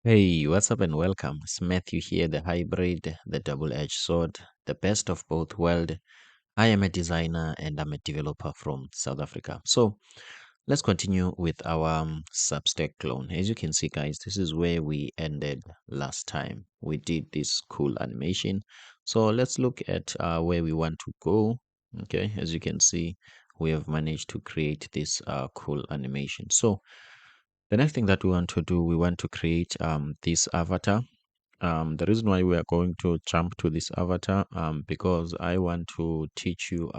Hey, what's up and welcome. It's Matthew here, the hybrid, the double-edged sword, the best of both worlds. I am a designer and I'm a developer from South Africa. So let's continue with our Substack clone. As you can see, guys, this is where we ended last time. We did this cool animation. So let's look at where we want to go. Okay, as you can see, we have managed to create this cool animation. So the next thing that we want to do, we want to create this avatar. The reason why we are going to jump to this avatar because I want to teach you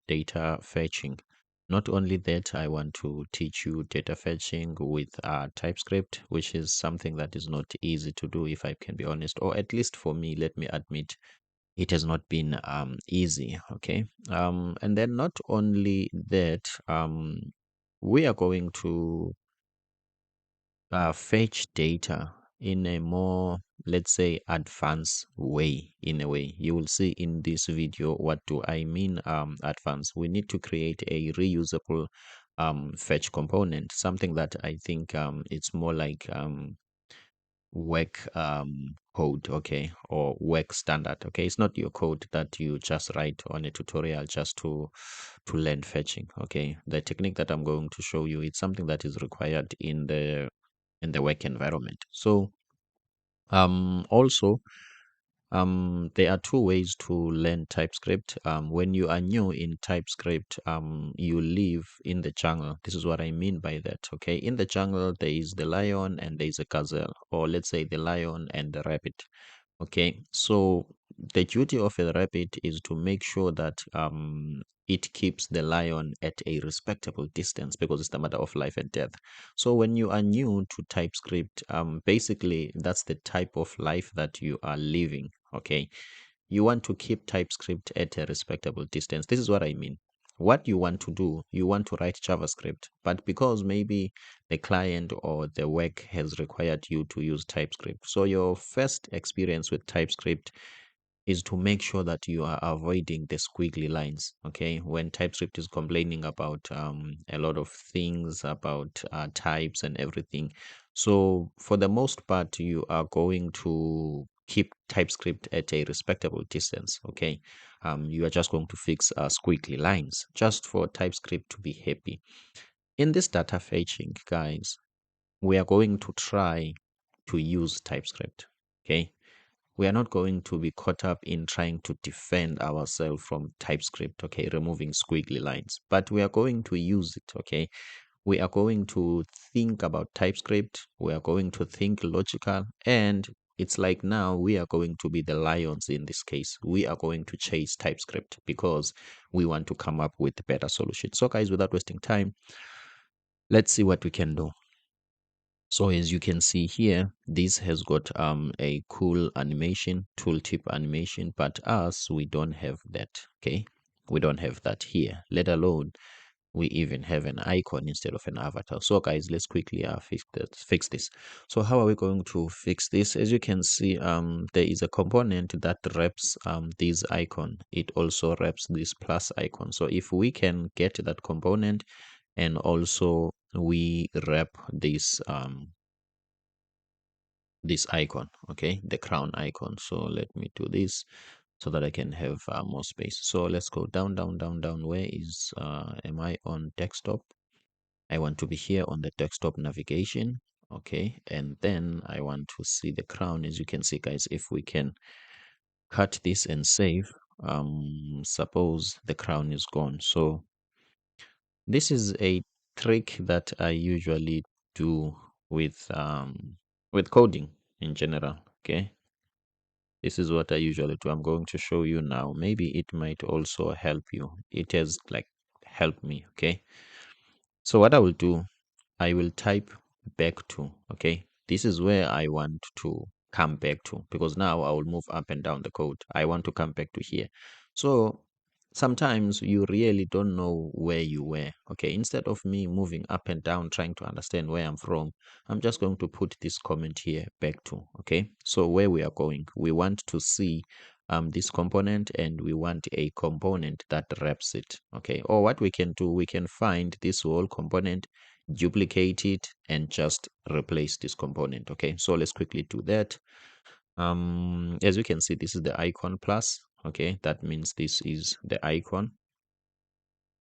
data fetching. Not only that, I want to teach you data fetching with TypeScript, which is something that is not easy to do, if I can be honest, or at least for me, let me admit, it has not been easy. Okay, and then not only that, we are going to fetch data in a more, let's say, advanced way. In a way, you will see in this video what do I mean advanced. We need to create a reusable fetch component, something that I think it's more like work code, okay, or work standard. Okay, it's not your code that you just write on a tutorial just to learn fetching. Okay, the technique that I'm going to show you, it's something that is required in the work environment. So also there are two ways to learn TypeScript. When you are new in TypeScript, you live in the jungle. This is what I mean by that. Okay, in the jungle there is the lion and there is a gazelle, or let's say the lion and the rabbit. Okay, so the duty of a rabbit is to make sure that it keeps the lion at a respectable distance because it's a matter of life and death. So when you are new to TypeScript, basically that's the type of life that you are living. Okay, you want to keep TypeScript at a respectable distance. This is what I mean. What you want to do, you want to write JavaScript, but because maybe the client or the work has required you to use TypeScript. So your first experience with TypeScript is to make sure that you are avoiding the squiggly lines. Okay, when TypeScript is complaining about a lot of things about types and everything. So for the most part, you are going to keep TypeScript at a respectable distance. Okay, you are just going to fix squiggly lines just for TypeScript to be happy. In this data fetching, guys, we are going to try to use TypeScript. Okay, we are not going to be caught up in trying to defend ourselves from TypeScript, okay, removing squiggly lines, but we are going to use it, okay. We are going to think about TypeScript, we are going to think logical, and it's like now we are going to be the lions in this case. We are going to chase TypeScript because we want to come up with better solutions. So guys, without wasting time, let's see what we can do. So as you can see here, this has got a cool animation, tooltip animation, but us, we don't have that, okay? We don't have that here, let alone we even have an icon instead of an avatar. So guys, let's quickly fix this. So how are we going to fix this? As you can see, there is a component that wraps this icon. It also wraps this plus icon. So if we can get that component and also we wrap this icon, okay, the crown icon. So let me do this so that I can have more space. So let's go down, down, down, down. Where is am I on desktop? I want to be here on the desktop navigation, okay, and then I want to see the crown. As you can see, guys, if we can cut this and save, suppose the crown is gone. So this is a trick that I usually do with coding in general. Okay, this is what I usually do. I'm going to show you now. Maybe it might also help you. It has like helped me. Okay, so what I will do, I will type back to. Okay, this is where I want to come back to because now I will move up and down the code. I want to come back to here. So sometimes you really don't know where you were. Okay, instead of me moving up and down trying to understand where I'm from, I'm just going to put this comment here back to. Okay, so where we are going, we want to see this component and we want a component that wraps it. Okay, or what we can do, we can find this whole component duplicate it, and just replace this component. Okay, so let's quickly do that. As you can see, this is the icon plus. Okay, that means this is the icon,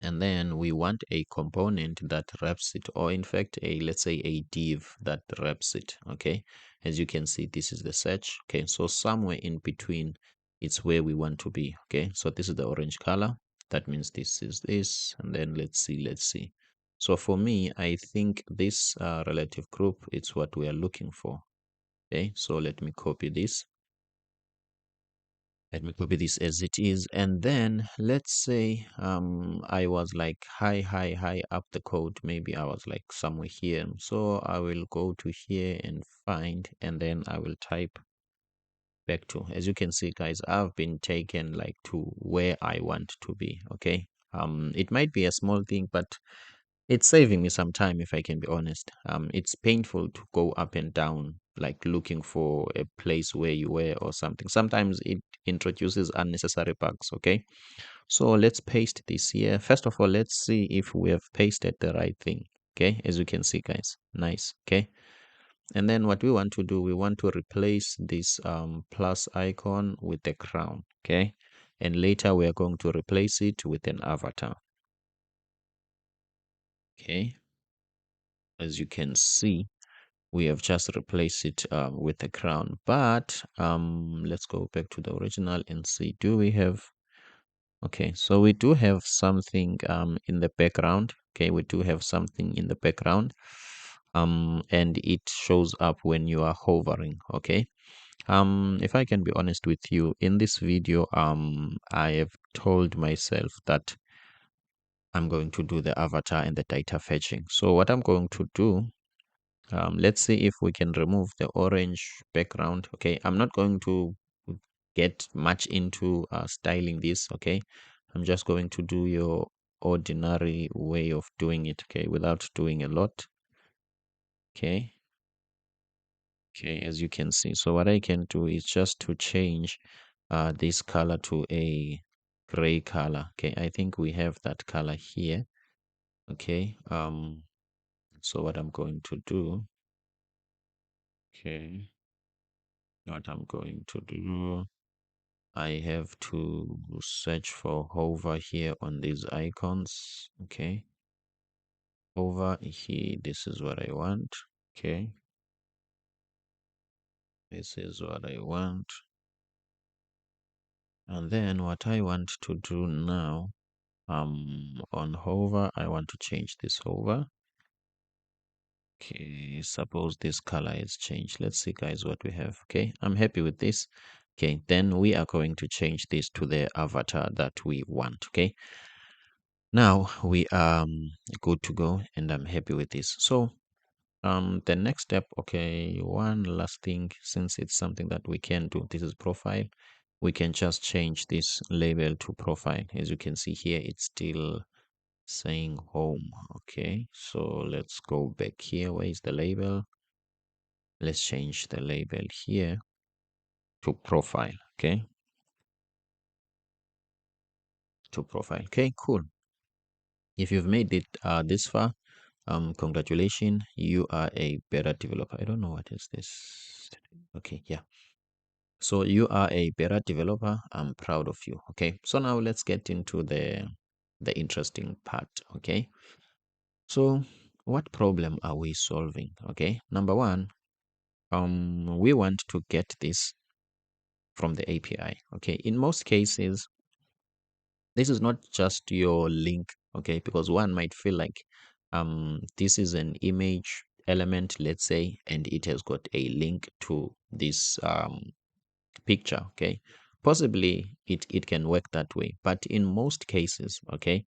and then we want a component that wraps it, or in fact a, let's say, a div that wraps it. Okay, as you can see, this is the search. Okay, so somewhere in between, it's where we want to be. Okay, so this is the orange color, that means this is this, and then let's see. So for me, I think this relative group, it's what we are looking for. Okay, so let me copy this. Let me copy this as it is, and then let's say I was like high up the code. Maybe I was like somewhere here, so I will go to here and find, and then I will type back to. As you can see, guys, I've been taken like to where I want to be. Okay, it might be a small thing, but it's saving me some time, if I can be honest. It's painful to go up and down, like looking for a place where you were or something. Sometimes it introduces unnecessary bugs. Okay, so let's paste this here. First of all, let's see if we have pasted the right thing. Okay, as you can see, guys, nice. Okay, and then what we want to do, we want to replace this plus icon with the crown. Okay, and later we are going to replace it with an avatar. Okay, as you can see, we have just replaced it with the crown. But let's go back to the original and see, do we have, okay, so we do have something in the background. Okay, we do have something in the background, and it shows up when you are hovering. Okay, if I can be honest with you, in this video I have told myself that I'm going to do the avatar and the data fetching. So what I'm going to do, let's see if we can remove the orange background. Okay, I'm not going to get much into styling this. Okay, I'm just going to do your ordinary way of doing it, okay, without doing a lot. Okay, okay, as you can see, so what I can do is just to change this color to a gray color. Okay, I think we have that color here. Okay, so what I'm going to do, okay, what I'm going to do, I have to search for hover here on these icons. Okay, over here, this is what I want. Okay, this is what I want. And then what I want to do now, on hover, I want to change this hover. Okay, suppose this color is changed. Let's see, guys, what we have. Okay, I'm happy with this. Okay, then we are going to change this to the avatar that we want. Okay, now we are good to go, and I'm happy with this. So the next step, okay, one last thing, since it's something that we can do, this is profile, we can just change this label to profile. As you can see here, it's still saying home. Okay, so let's go back here. Where is the label? Let's change the label here to profile. Okay, to profile. Okay, cool. If you've made it this far, congratulations, you are a better developer. I don't know what is this. Okay, yeah, so you are a better developer. I'm proud of you. Okay, so now let's get into the interesting part. Okay, so what problem are we solving? Okay, number one, we want to get this from the API. Okay, in most cases, this is not just your link. Okay, because one might feel like this is an image element, let's say, and it has got a link to this picture. Okay, possibly it can work that way, but in most cases, okay,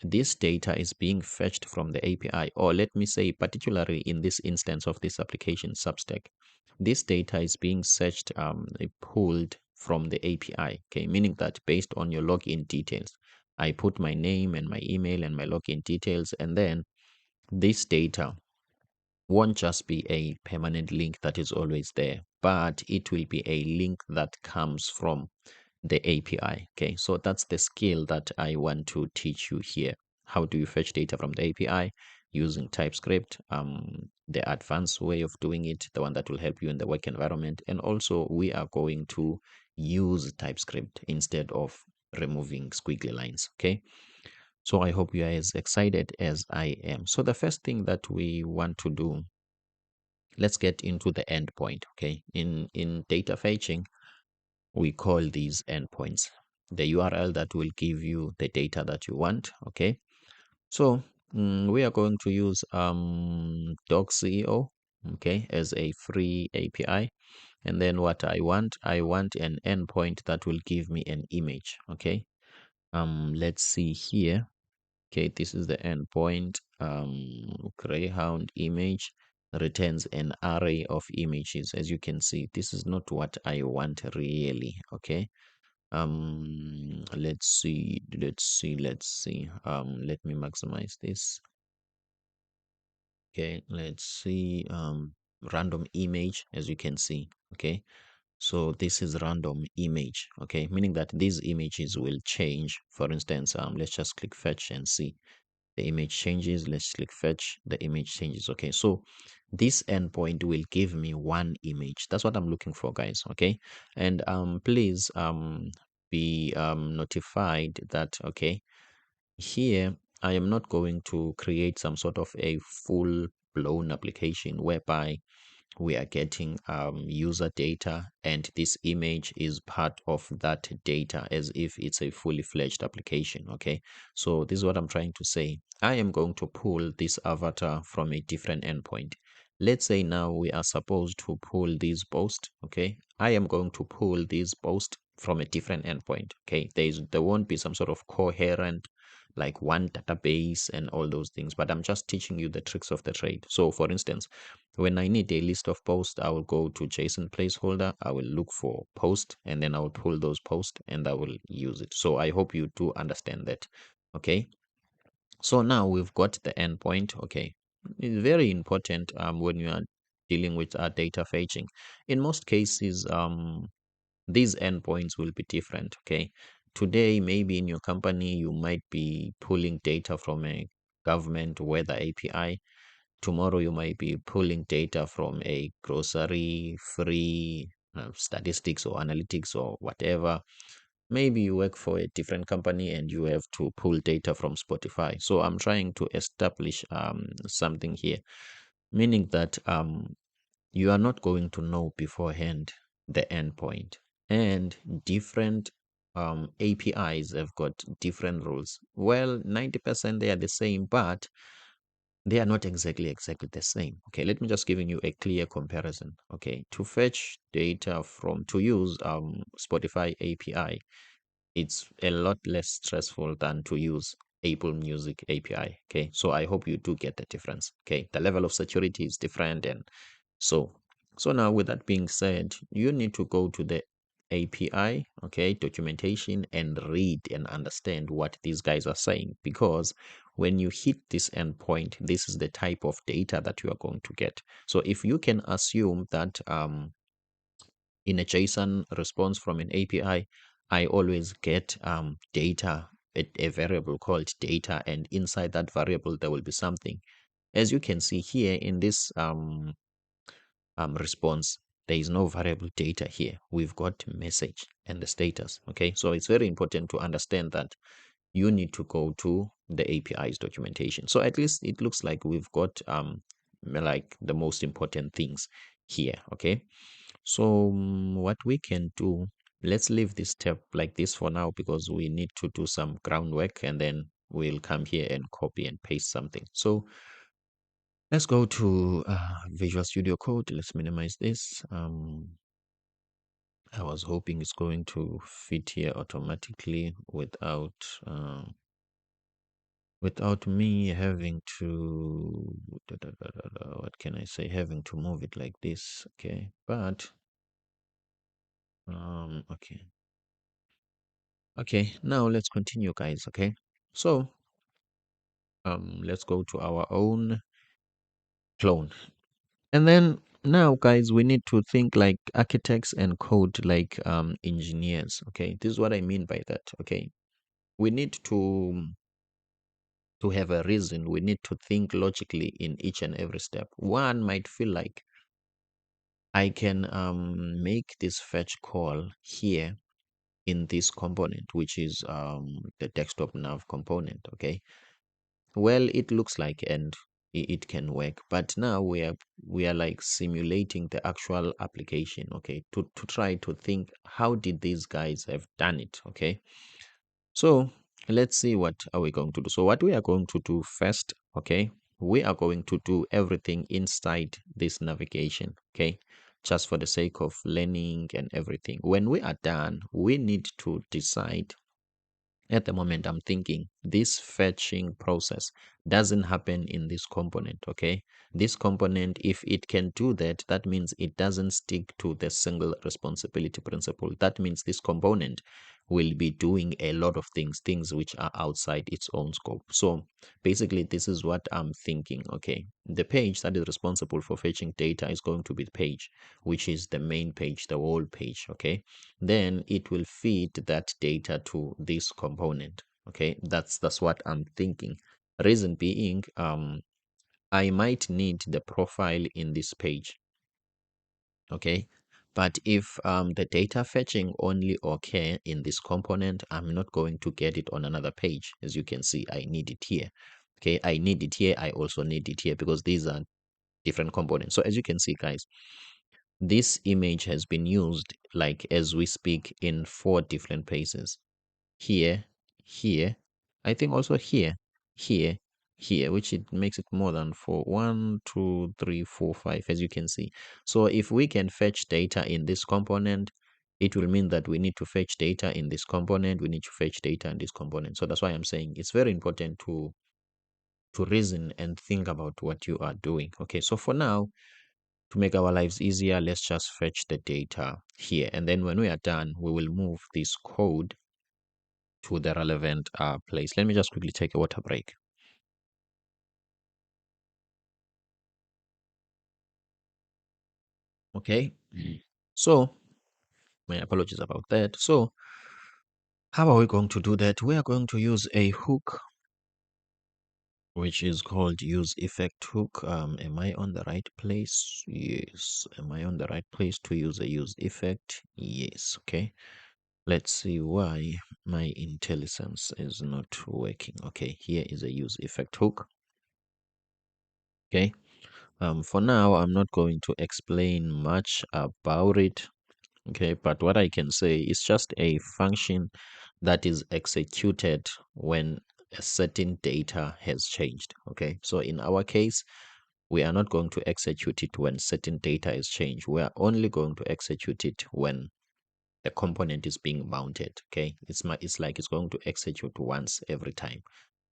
this data is being fetched from the API, or let me say, particularly in this instance of this application, Substack, this data is being searched, pulled from the API. Okay, meaning that based on your login details, I put my name and my email and my login details, and then this data won't just be a permanent link that is always there, but it will be a link that comes from the API. Okay, so that's the skill that I want to teach you here. How do you fetch data from the API? using TypeScript, the advanced way of doing it, the one that will help you in the work environment. And also we are going to use TypeScript instead of removing squiggly lines. Okay. So I hope you are as excited as I am. So the first thing that we want to do, let's get into the endpoint. Okay. In data fetching, we call these endpoints the URL that will give you the data that you want. Okay. So we are going to use docxeo, okay, as a free API. And then what I want an endpoint that will give me an image. Okay. Let's see here. Okay, this is the endpoint. Greyhound image returns an array of images. As you can see, this is not what I want really. Okay. Let's see. Let me maximize this. Okay, let's see. Random image, as you can see. Okay, so this is random image. Okay, meaning that these images will change. For instance, let's just click fetch and see the image changes. Let's click fetch, the image changes. Okay, so this endpoint will give me one image. That's what I'm looking for, guys. Okay, and please be notified that, okay, here I am not going to create some sort of a full blown application whereby we are getting user data and this image is part of that data as if it's a fully fledged application. Okay, so this is what I'm trying to say. I am going to pull this avatar from a different endpoint. Let's say now we are supposed to pull this post. Okay, I am going to pull this post from a different endpoint. Okay, there won't be some sort of coherent like one database and all those things, but I'm just teaching you the tricks of the trade. So for instance, when I need a list of posts, I will go to JSON placeholder. I will look for post and then I will pull those posts and I will use it. So I hope you do understand that. Okay. So now we've got the endpoint. Okay. It's very important when you are dealing with data fetching. In most cases, these endpoints will be different. Okay. Today, maybe in your company, you might be pulling data from a government weather API. Tomorrow you might be pulling data from a grocery free statistics or analytics or whatever. Maybe you work for a different company and you have to pull data from Spotify. So I'm trying to establish something here, meaning that you are not going to know beforehand the endpoint, and different APIs have got different rules. Well, 90% they are the same, but they are not exactly the same. Okay, let me just giving you a clear comparison. Okay, to fetch data from, to use Spotify API, it's a lot less stressful than to use Apple Music API. Okay, so I hope you do get the difference. Okay, the level of security is different, and so now with that being said, you need to go to the API, okay, documentation, and read and understand what these guys are saying, because when you hit this endpoint, this is the type of data that you are going to get. So if you can assume that in a JSON response from an API, I always get data, a variable called data, and inside that variable there will be something. As you can see here in this response, there is no variable data here. We've got message and the status. Okay, so it's very important to understand that you need to go to the API's documentation. So at least it looks like we've got like the most important things here. Okay, so what we can do, let's leave this step like this for now because we need to do some groundwork and then we'll come here and copy and paste something. So let's go to Visual Studio Code. Let's minimize this. I was hoping it's going to fit here automatically without me having to what can I say, having to move it like this. Okay, but okay, now let's continue, guys. Okay, so let's go to our own clone. And then now, guys, we need to think like architects and code like engineers. Okay, this is what I mean by that. Okay, we need to to have a reason, we need to think logically in each and every step. One might feel like I can make this fetch call here in this component, which is the desktop nav component. Okay, well, it looks like, and it can work, but now we are like simulating the actual application. Okay, to try to think, how did these guys have done it? Okay, so let's see what are we going to do. So what we are going to do first, okay, we are going to do everything inside this navigation. Okay, just for the sake of learning and everything. When we are done, we need to decide. At the moment, I'm thinking this fetching process doesn't happen in this component. Okay, this component, if it can do that, that means it doesn't stick to the single responsibility principle. That means this component will be doing a lot of things which are outside its own scope. So basically, this is what I'm thinking. Okay, the page that is responsible for fetching data is going to be the page, which is the main page, the whole page. Okay, then it will feed that data to this component. Okay, that's what I'm thinking. Reason being, I might need the profile in this page. Okay, but if the data fetching only occur in this component, I'm not going to get it on another page. As you can see, I need it here. Okay, I need it here, I also need it here, because these are different components. So as you can see, guys, this image has been used, like as we speak, in 4 different places. Here, here, I think also here, here, here, which it makes it more than 4. 1, 2, 3, 4, 5, as you can see. So if we can fetch data in this component, it will mean that we need to fetch data in this component, we need to fetch data in this component. So that's why I'm saying it's very important to reason and think about what you are doing. Okay, so for now, to make our lives easier, let's just fetch the data here. And then when we are done, we will move this code to the relevant place. Let me just quickly take a water break. Okay, so my apologies about that. So how are we going to do that? We are going to use a hook, which is called use effect hook. Am I on the right place? Yes. Am I on the right place to use a use effect? Yes. Okay, let's see why my IntelliSense is not working. Okay, here is a use effect hook. Okay, for now, I'm not going to explain much about it. Okay, but what I can say is just a function that is executed when a certain data has changed. Okay, so in our case, we are not going to execute it when certain data is changed. We are only going to execute it when the component is being mounted. Okay, it's like it's going to execute once every time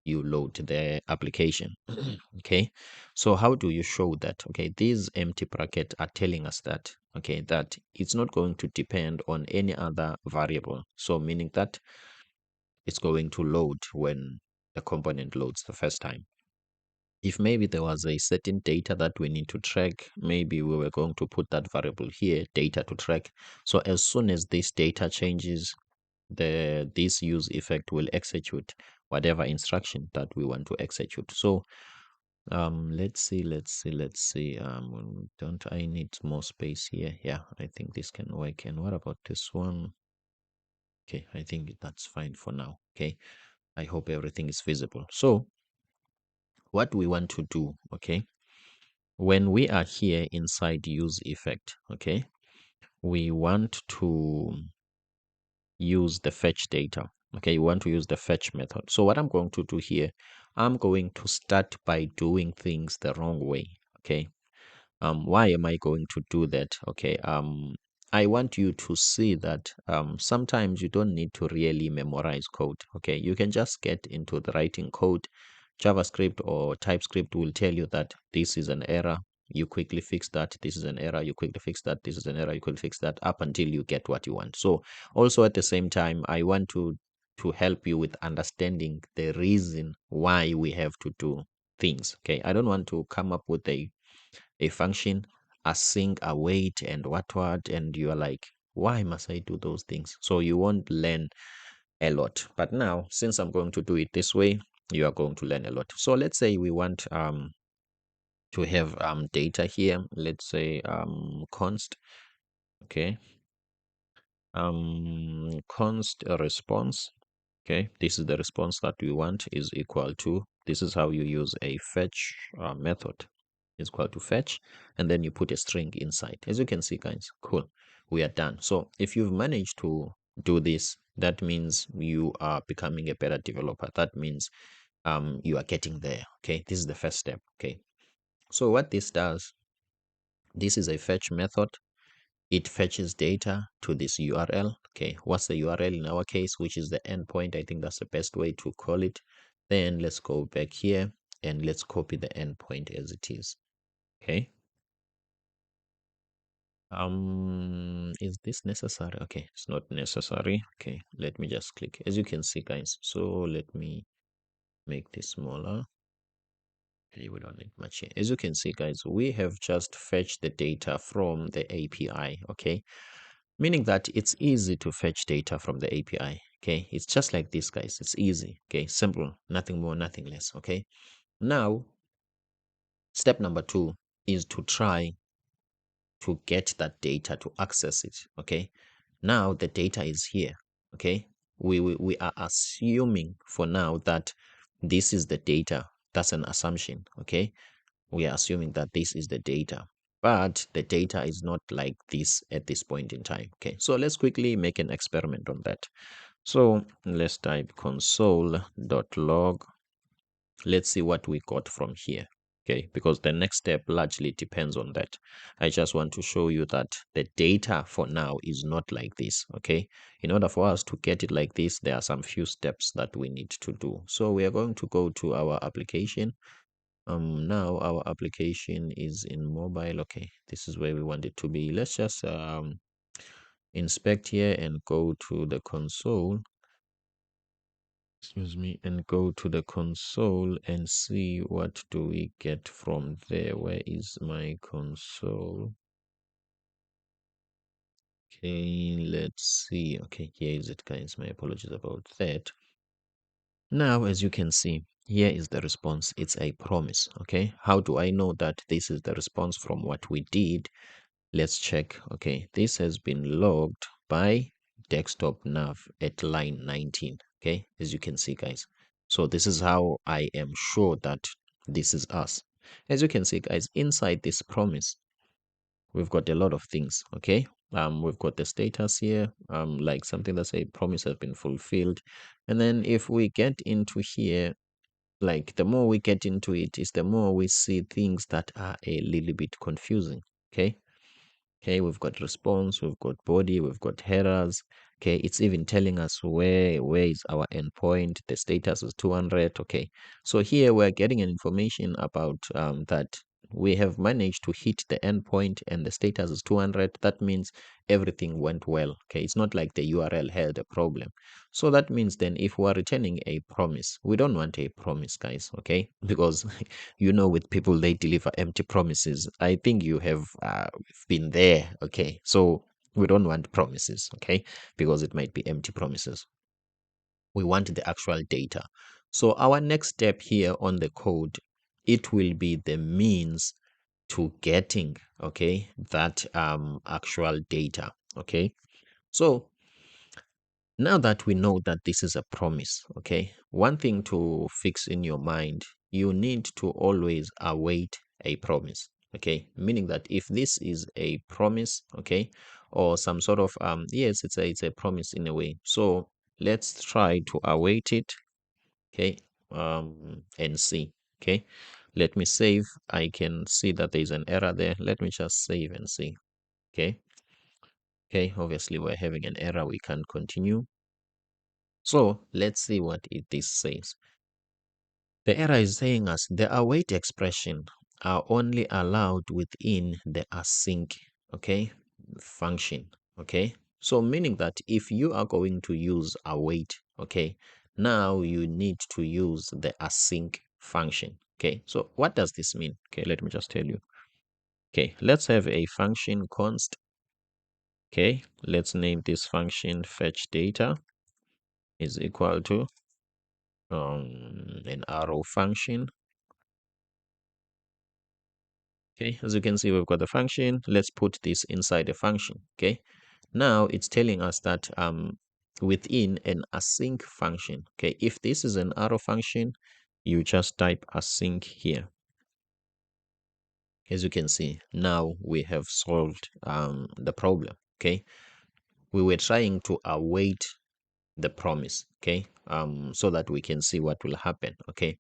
you load the application. Okay, so how do you show that? Okay, these empty brackets are telling us that, okay, that it's not going to depend on any other variable. So meaning that it's going to load when the component loads the first time. If maybe there was a certain data that we need to track, maybe we were going to put that variable here, data to track. So as soon as this data changes, this use effect will execute whatever instruction that we want to execute. So let's see. Don't I need more space here? Yeah, I think this can work. And what about this one? Okay, I think that's fine for now. Okay, I hope everything is visible. So what we want to do, okay, when we are here inside use effect, okay, we want to use the fetch data. Okay, you want to use the fetch method. So what I'm going to do here, I'm going to start by doing things the wrong way. Okay, why am I going to do that? Okay, I want you to see that sometimes you don't need to really memorize code. Okay, you can just get into the writing code. JavaScript or TypeScript will tell you that this is an error, you quickly fix that. This is an error, you quickly fix that. This is an error, you quickly fix that, up until you get what you want. So also at the same time, I want to help you with understanding the reason why we have to do things. Okay, I don't want to come up with a function, async, await, and what, and you are like, why must I do those things? So you won't learn a lot. But now, since I'm going to do it this way, you are going to learn a lot. So let's say we want to have data here. Let's say const, okay, const response. Okay, this is the response that we want is equal to, this is how you use a fetch method, is equal to fetch, and then you put a string inside. As you can see, guys, cool, we are done. So if you've managed to do this, that means you are becoming a better developer. That means you are getting there. Okay, this is the first step. Okay, so what this does, this is a fetch method. It fetches data to this URL. Okay, what's the URL in our case, which is the endpoint? I think that's the best way to call it. Then let's go back here and let's copy the endpoint as it is. Okay. Is this necessary? Okay, it's not necessary. Okay, let me just click. As you can see, guys, so let me make this smaller. Okay, we don't need much here. As you can see, guys, we have just fetched the data from the API. Okay, meaning that it's easy to fetch data from the API. Okay, it's just like this, guys. It's easy. Okay, simple, nothing more, nothing less. Okay, now step number 2 is to try to get that data, to access it. Okay, now the data is here. Okay, we are assuming for now that this is the data. That's an assumption. Okay, we are assuming that this is the data, but the data is not like this at this point in time. Okay, so let's quickly make an experiment on that. So let's type console.log. Let's see what we got from here. Okay, because the next step largely depends on that. I just want to show you that the data for now is not like this. Okay, in order for us to get it like this, there are some few steps that we need to do. So we are going to go to our application. Now our application is in mobile. Okay, this is where we want it to be. Let's just inspect here and go to the console, excuse me, and go to the console and see what do we get from there. Where is my console? Okay, let's see. Okay, here is it, guys. My apologies about that. Now, as you can see, here is the response. It's a promise. Okay, how do I know that this is the response from what we did? Let's check. Okay, this has been logged by desktop nav at line 19. Okay, as you can see, guys. So this is how I am sure that this is us. As you can see, guys, inside this promise, we've got a lot of things. Okay, we've got the status here, like something that say promise has been fulfilled. And then if we get into here, like the more we get into it is the more we see things that are a little bit confusing. Okay, okay, we've got response, we've got body, we've got headers. Okay, it's even telling us where is our endpoint. The status is 200. Okay, so here we're getting an information about that we have managed to hit the endpoint and the status is 200. That means everything went well. Okay, it's not like the URL had a problem. So that means then if we are returning a promise, we don't want a promise, guys. Okay, because with people, they deliver empty promises. I think you have been there. Okay, so we don't want promises. Okay, because it might be empty promises. We want the actual data. So our next step here on the code, it will be the means to getting, okay, that actual data. Okay, so now that we know that this is a promise, okay, one thing to fix in your mind, you need to always await a promise. Okay, meaning that if this is a promise, okay, or some sort of yes, it's a promise in a way. So let's try to await it. Okay, and see. Okay, let me save. I can see that there's an error there. Let me just save and see. Okay, okay, obviously we're having an error, we can't continue. So let's see what this says. The error is saying us the await expression are only allowed within the async, okay, function. Okay, so meaning that if you are going to use await, okay, now you need to use the async function. Okay, so what does this mean? Okay, let me just tell you. Okay, let's have a function const. Okay, let's name this function fetch data is equal to an arrow function. Okay, as you can see, we've got the function. Let's put this inside the function. Okay, now it's telling us that within an async function. Okay, if this is an arrow function, you just type async here. As you can see, now we have solved the problem. Okay, we were trying to await the promise, okay, so that we can see what will happen. Okay,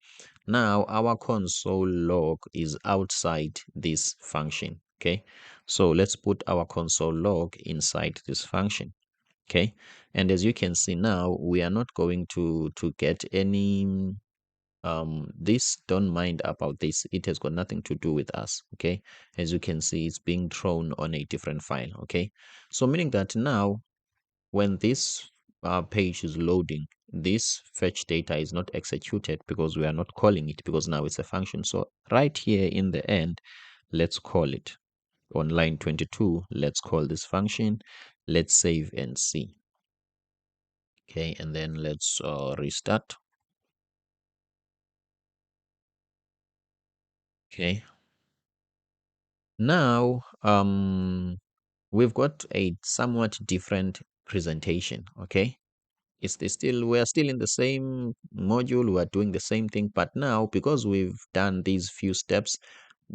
now our console log is outside this function. Okay, so let's put our console log inside this function. Okay, and as you can see now, we are not going to get any this, don't mind about this, it has got nothing to do with us. Okay, as you can see, it's being thrown on a different file. Okay, so meaning that now when this page is loading, this fetch data is not executed because we are not calling it, because now it's a function. So right here in the end, let's call it. On line 22, let's call this function. Let's save and see. Okay, and then let's restart. Okay, now we've got a somewhat different presentation. Okay, we are still in the same module, we are doing the same thing, but now because we've done these few steps,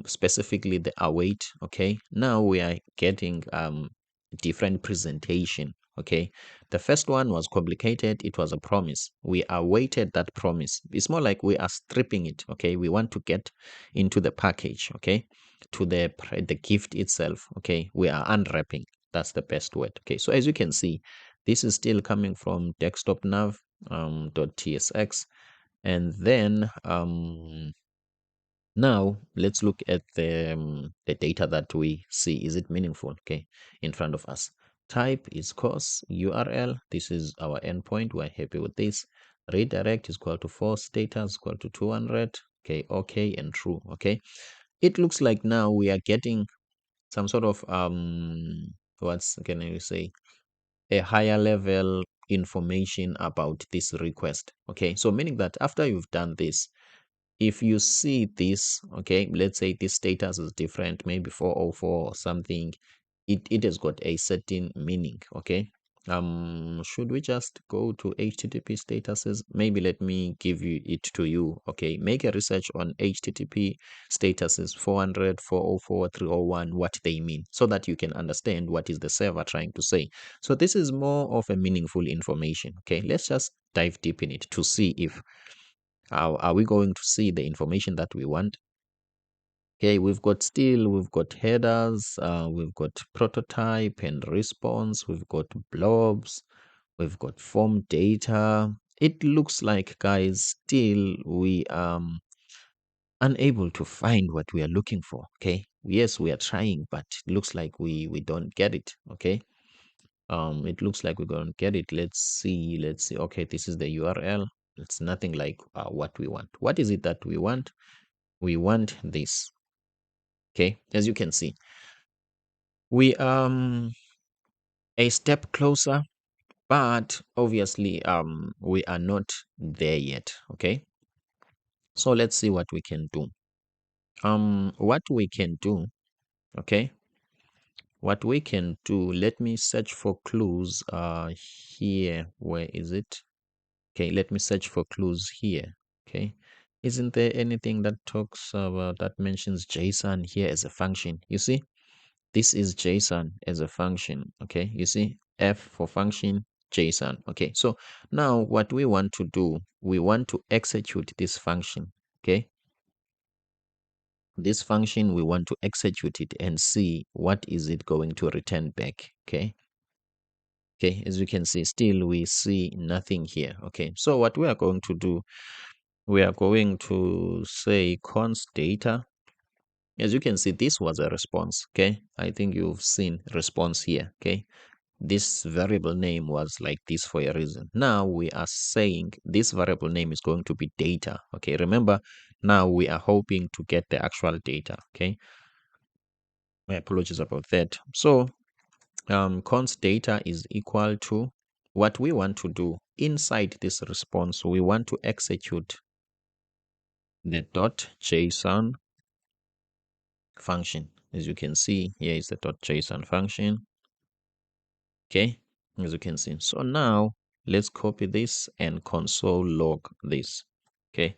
specifically the await, okay, now we are getting different presentation. Okay, the first one was complicated, it was a promise, we awaited that promise. It's more like we are stripping it. Okay, we want to get into the package, okay, to the gift itself. Okay, we are unwrapping, that's the best word. Okay, so as you can see, this is still coming from desktop nav .tsx, and then now let's look at the data that we see. Is it meaningful? Okay, in front of us. Type is course URL. This is our endpoint. We're happy with this. Redirect is equal to false. Status equal to 200. Okay, and true. Okay, it looks like now we are getting some sort of what's can I say, a higher level information about this request. Okay, so meaning that after you've done this, if you see this, okay, let's say this status is different, maybe 404 or something, it has got a certain meaning. Okay, should we just go to HTTP statuses? Maybe let me give you it to you. Okay, make a research on HTTP statuses 400, 404, 301, what they mean, so that you can understand what is the server trying to say. So this is more of a meaningful information. Okay, let's just dive deep in it to see if are we going to see the information that we want. Okay, we've got headers, we've got prototype and response, we've got blobs, we've got form data. It looks like, guys, still we are unable to find what we are looking for. Okay, yes, we are trying, but it looks like we don't get it. Okay, it looks like we're going to get it. Let's see. Okay, this is the URL. It's nothing like what we want. What is it that we want? We want this. Okay, as you can see, we a step closer, but obviously we are not there yet. Okay, so let's see what we can do. What we can do, okay, what we can do, let me search for clues here. Where is it? Okay, let me search for clues here. Okay, isn't there anything that talks about, that mentions JSON here as a function? You see, this is JSON as a function. Okay, you see, F for function, JSON. Okay, so now what we want to do, we want to execute this function. Okay, this function, we want to execute it and see what is it going to return back. Okay, okay, as you can see, still we see nothing here. Okay, so what we are going to do, we are going to say const data. As you can see, this was a response. Okay, I think you've seen response here. Okay, this variable name was like this for a reason. Now we are saying this variable name is going to be data. Okay, remember, now we are hoping to get the actual data. Okay, my apologies about that. So const data is equal to what we want to do inside this response, we want to execute the .json function. As you can see, here is the .json function. Okay, as you can see. So now let's copy this and console log this. Okay,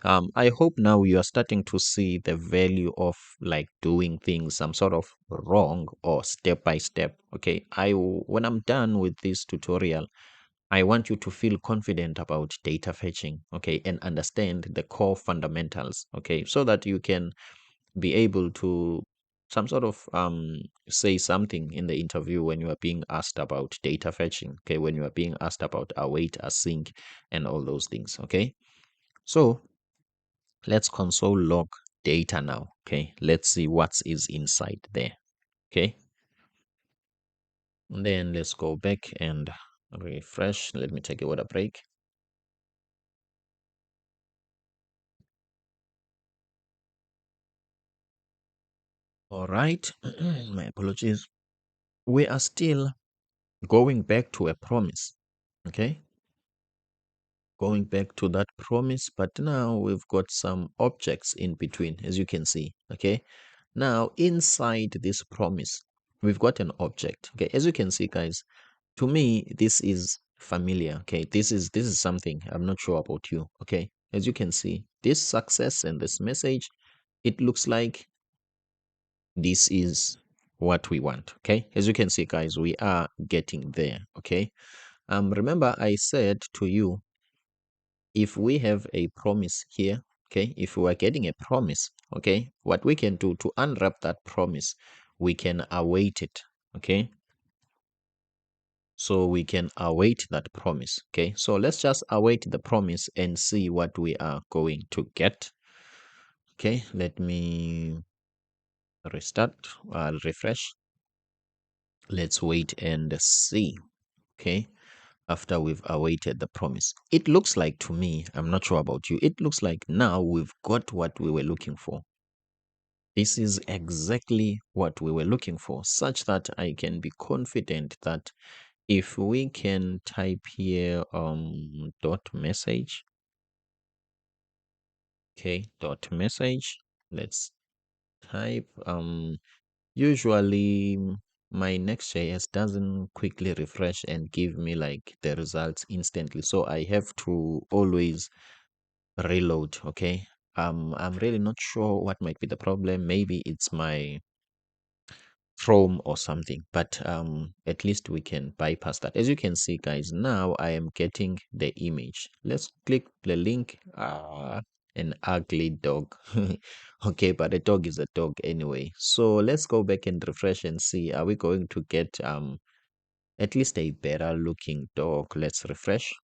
I hope now you are starting to see the value of like doing things some sort of wrong or step by step. Okay, when I'm done with this tutorial, I want you to feel confident about data fetching, okay, and understand the core fundamentals, okay, so that you can be able to some sort of say something in the interview when you are being asked about data fetching, okay, when you are being asked about await, async, and all those things, okay. So let's console log data now, okay. Let's see what is inside there, okay. And then let's go back and refresh. Let me take a water break. All right, my apologies. We are still going back to a promise, okay? Going back to that promise, but now we've got some objects in between, as you can see, okay? Now, inside this promise, we've got an object, okay? As you can see, guys, to me, this is familiar, okay? This is something I'm not sure about you, okay? As you can see, this success and this message, it looks like this is what we want, okay. As you can see, guys, we are getting there, okay. Remember I said to you, if we have a promise here, okay, if we are getting a promise, okay, what we can do to unwrap that promise, we can await it, okay. So we can await that promise, okay. So let's just await the promise and see what we are going to get. Okay, let me restart. I'll refresh. Let's wait and see, okay, after we've awaited the promise. It looks like to me, I'm not sure about you, it looks like now we've got what we were looking for. This is exactly what we were looking for, such that I can be confident that if we can type here dot message, okay, dot message, let's type usually my Next.js doesn't quickly refresh and give me like the results instantly, so I have to always reload, okay. I'm really not sure what might be the problem. Maybe it's my Chrome or something, but at least we can bypass that. As you can see, guys, now I am getting the image. Let's click the link. An ugly dog. Okay, but a dog is a dog anyway. So let's go back and refresh and see, are we going to get at least a better looking dog? Let's refresh.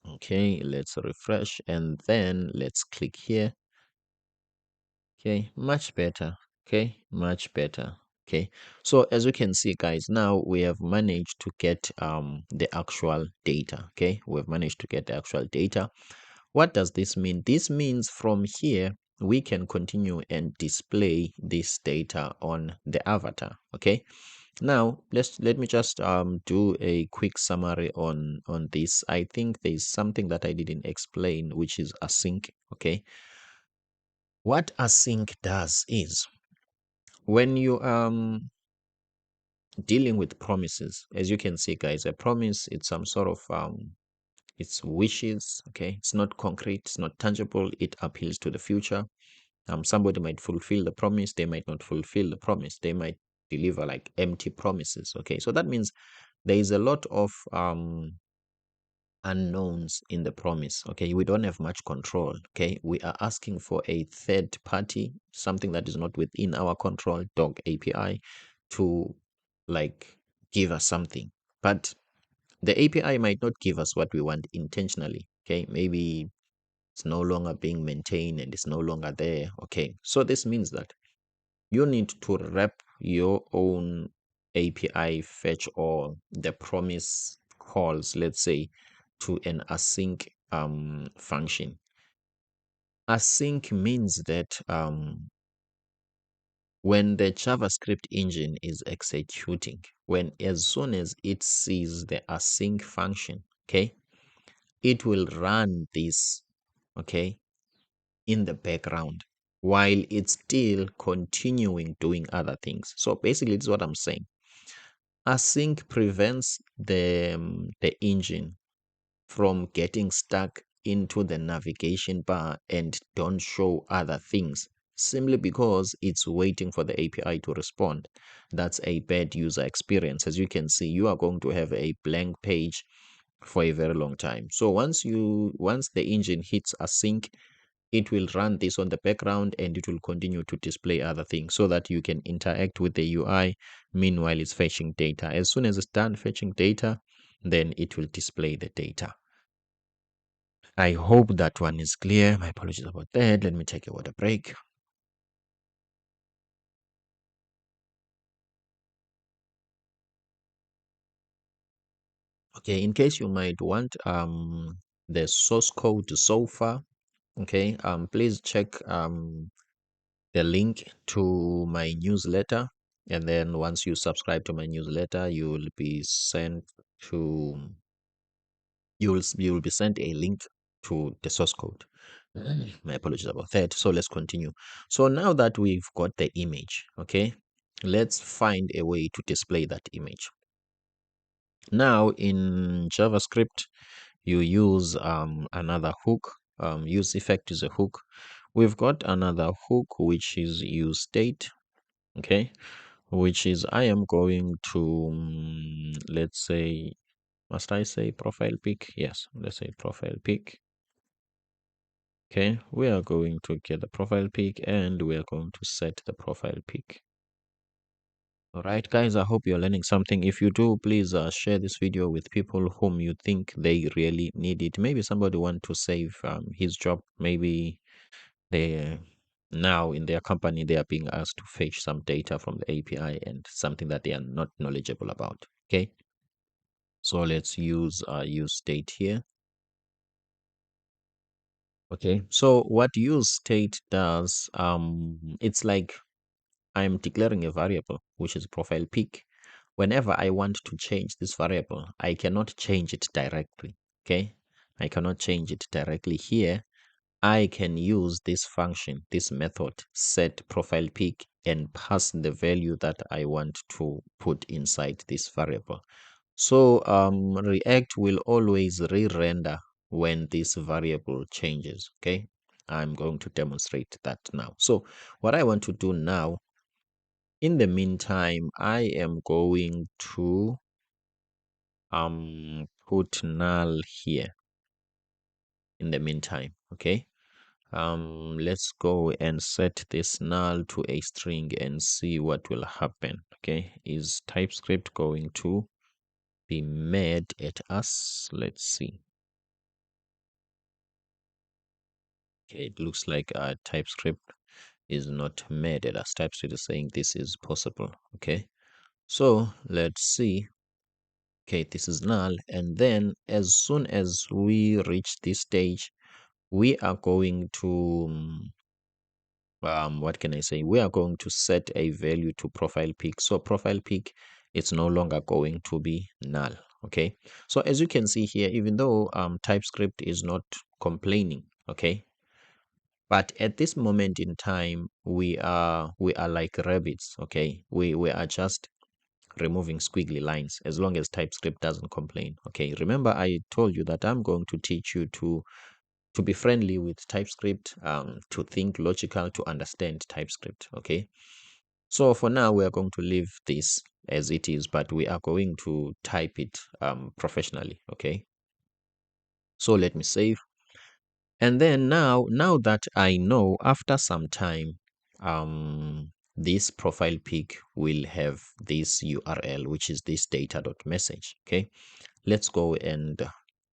Okay, let's refresh and then let's click here. Okay, much better. Okay, much better. Okay, so as you can see, guys, now we have managed to get the actual data. Okay, we've managed to get the actual data. What does this mean? This means from here we can continue and display this data on the avatar. Okay, now let me just do a quick summary on this. I think there's something that I didn't explain, which is async. Okay, what async does is when you dealing with promises, as you can see, guys, a promise, it's some sort of it's wishes, okay, it's not concrete, it's not tangible, it appeals to the future. Somebody might fulfill the promise, they might not fulfill the promise, they might deliver like empty promises, okay. So that means there is a lot of unknowns in the promise, okay. We don't have much control, okay. We are asking for a third party, something that is not within our control, dog API, to like give us something, but the API might not give us what we want intentionally, okay. Maybe it's no longer being maintained and it's no longer there, okay. So this means that you need to wrap your own API fetch or the promise calls, let's say, to an async function. Async means that when the JavaScript engine is executing, when as soon as it sees the async function, okay, it will run this, okay, in the background while it's still continuing doing other things. So basically, this is what I'm saying. Async prevents the engine from getting stuck into the navigation bar and don't show other things simply because it's waiting for the API to respond. That's a bad user experience. As you can see, you are going to have a blank page for a very long time. So once the engine hits async, it will run this on the background and it will continue to display other things so that you can interact with the UI. Meanwhile, it's fetching data. As soon as it's done fetching data, then it will display the data. I hope that one is clear. My apologies about that. Let me take a water break. Okay, in case you might want the source code so far, okay, please check the link to my newsletter, and then once you subscribe to my newsletter, you will be sent to you will be sent a link to the source code. My apologies about that. So let's continue. So now that we've got the image, okay, let's find a way to display that image. Now in JavaScript, you use another hook. Use effect is a hook. We've got another hook which is use state, okay, which is I am going to let's say, must I say profile pic? Yes, let's say profile pic. Okay, we are going to get the profile pic and we are going to set the profile pic. All right, guys, I hope you're learning something. If you do, please share this video with people whom you think they really need it. Maybe somebody want to save his job. Maybe they now in their company they are being asked to fetch some data from the API and something that they are not knowledgeable about. Okay, so let's use state here. Okay, so what use state does, it's like I'm declaring a variable which is profile pic. Whenever I want to change this variable, I cannot change it directly. Okay, I cannot change it directly here. I can use this function, this method, set profile pic, and pass the value that I want to put inside this variable. So React will always re-render when this variable changes. Okay, I'm going to demonstrate that now. So what I want to do now, in the meantime, I am going to put null here in the meantime. Okay, let's go and set this null to a string and see what will happen. Okay, is TypeScript going to be mad at us? Let's see. Okay, it looks like TypeScript is not mad at us. TypeScript is saying this is possible. Okay, so let's see. Okay, this is null, and then as soon as we reach this stage, we are going to what can I say? We are going to set a value to profile pic. So profile pic, it's no longer going to be null. Okay, so as you can see here, even though TypeScript is not complaining, okay, but at this moment in time, we are like rabbits. Okay, we are just removing squiggly lines as long as TypeScript doesn't complain. Okay, remember I told you that I'm going to teach you to be friendly with TypeScript, to think logical, to understand TypeScript. Okay, so for now we are going to leave this as it is, but we are going to type it professionally. Okay, so let me save. And then now that I know, after some time, this profile pic will have this URL, which is this data.message. Okay, let's go and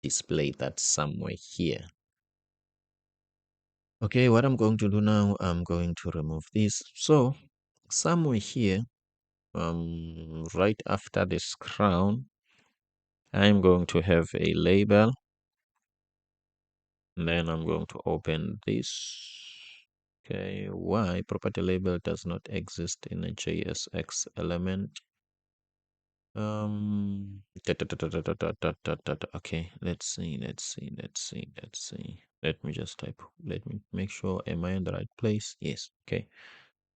display that somewhere here. Okay, what I'm going to do now, I'm going to remove this. So somewhere here, right after this crown, I'm going to have a label. And then I'm going to open this. Okay, why property label does not exist in a JSX element? Okay, let's see. Let me just type. Let me make sure. Am I in the right place? Yes. Okay.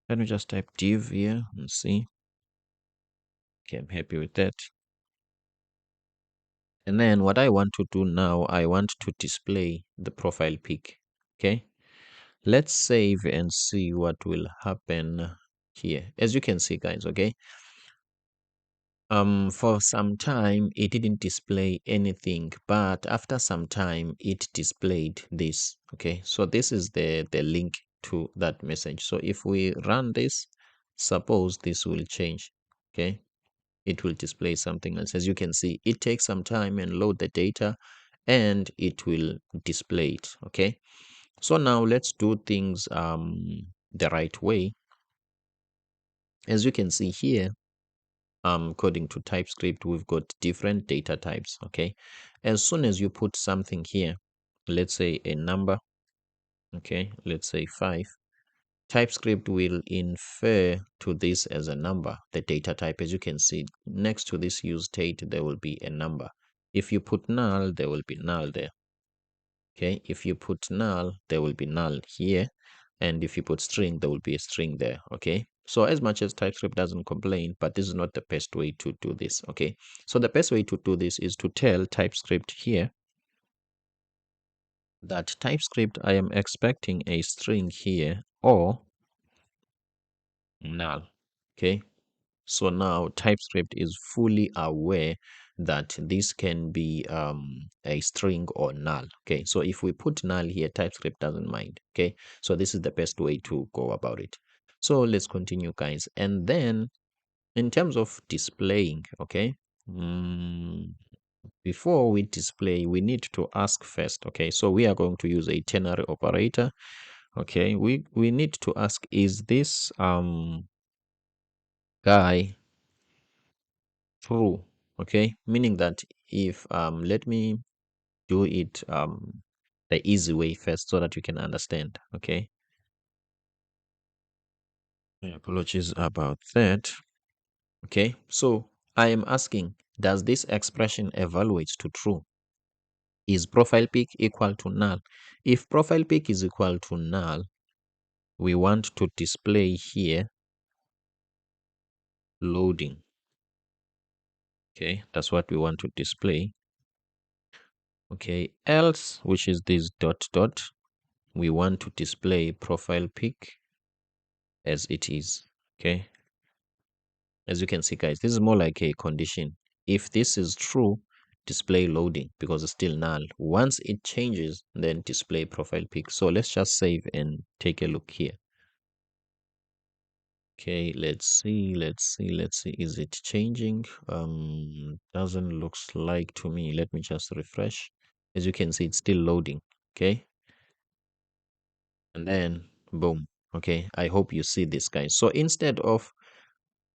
Let me just type div here and see. Okay, I'm happy with that. And then what I want to do now, I want to display the profile pic. Okay. Let's save and see what will happen here. As you can see, guys, okay. For some time it didn't display anything, but after some time it displayed this. Okay, so this is the link to that message. So if we run this, suppose this will change. Okay, it will display something else. As you can see, it takes some time and load the data, and it will display it. Okay, so now let's do things the right way. As you can see here, according to TypeScript, we've got different data types. Okay, as soon as you put something here, let's say a number, okay, let's say 5, TypeScript will infer to this as a number, the data type. As you can see, next to this use state, there will be a number. If you put null, there will be null there. Okay, if you put null, there will be null here, and if you put string, there will be a string there. Okay, so as much as TypeScript doesn't complain, but this is not the best way to do this. Okay, so the best way to do this is to tell TypeScript here that TypeScript, I am expecting a string here or null. Okay, so now TypeScript is fully aware that this can be a string or null. Okay, so if we put null here, TypeScript doesn't mind. Okay, so this is the best way to go about it. So let's continue, guys. And then in terms of displaying, okay, before we display, we need to ask first. Okay, so we are going to use a ternary operator. Okay, we need to ask, is this guy true? Okay, meaning that if let me do it the easy way first so that you can understand. Okay, my apologies about that. Okay, so I am asking, does this expression evaluate to true? Is profile pic equal to null? If profile pic is equal to null, we want to display here loading. Okay, that's what we want to display. Okay, else, which is this dot dot, we want to display profile pic as it is. Okay, as you can see, guys, this is more like a condition. If this is true, display loading because it's still null. Once it changes, then display profile pic. So let's just save and take a look here. Okay, let's see. Is it changing? Doesn't looks like to me. Let me just refresh. As you can see, it's still loading. Okay, and then boom. Okay, I hope you see this, guys. So instead of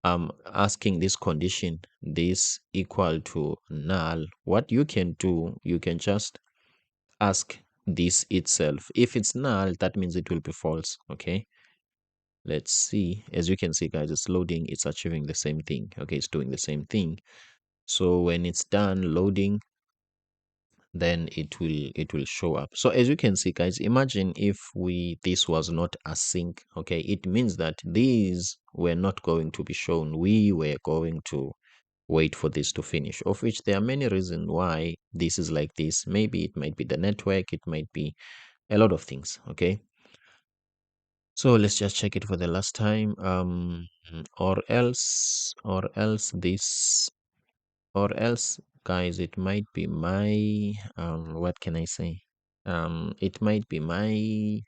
asking this condition, this equal to null, what you can do, you can just ask this itself. If it's null, that means it will be false. Okay, let's see. As you can see, guys, it's loading, it's achieving the same thing. Okay, it's doing the same thing. So when it's done loading, then it will show up. So as you can see, guys, imagine if this was not async. Okay, it means that these were not going to be shown. We were going to wait for this to finish, of which there are many reasons why this is like this. Maybe it might be the network, it might be a lot of things. Okay, so let's just check it for the last time. Or else, guys, it might be my what can I say, it might be my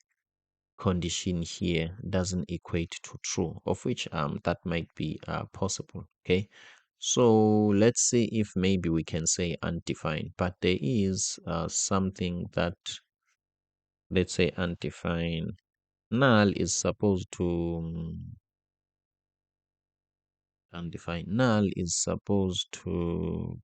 condition here doesn't equate to true, of which that might be possible. Okay, so let's see if maybe we can say undefined, but there is something that, let's say, undefined null is supposed to undefined null is supposed to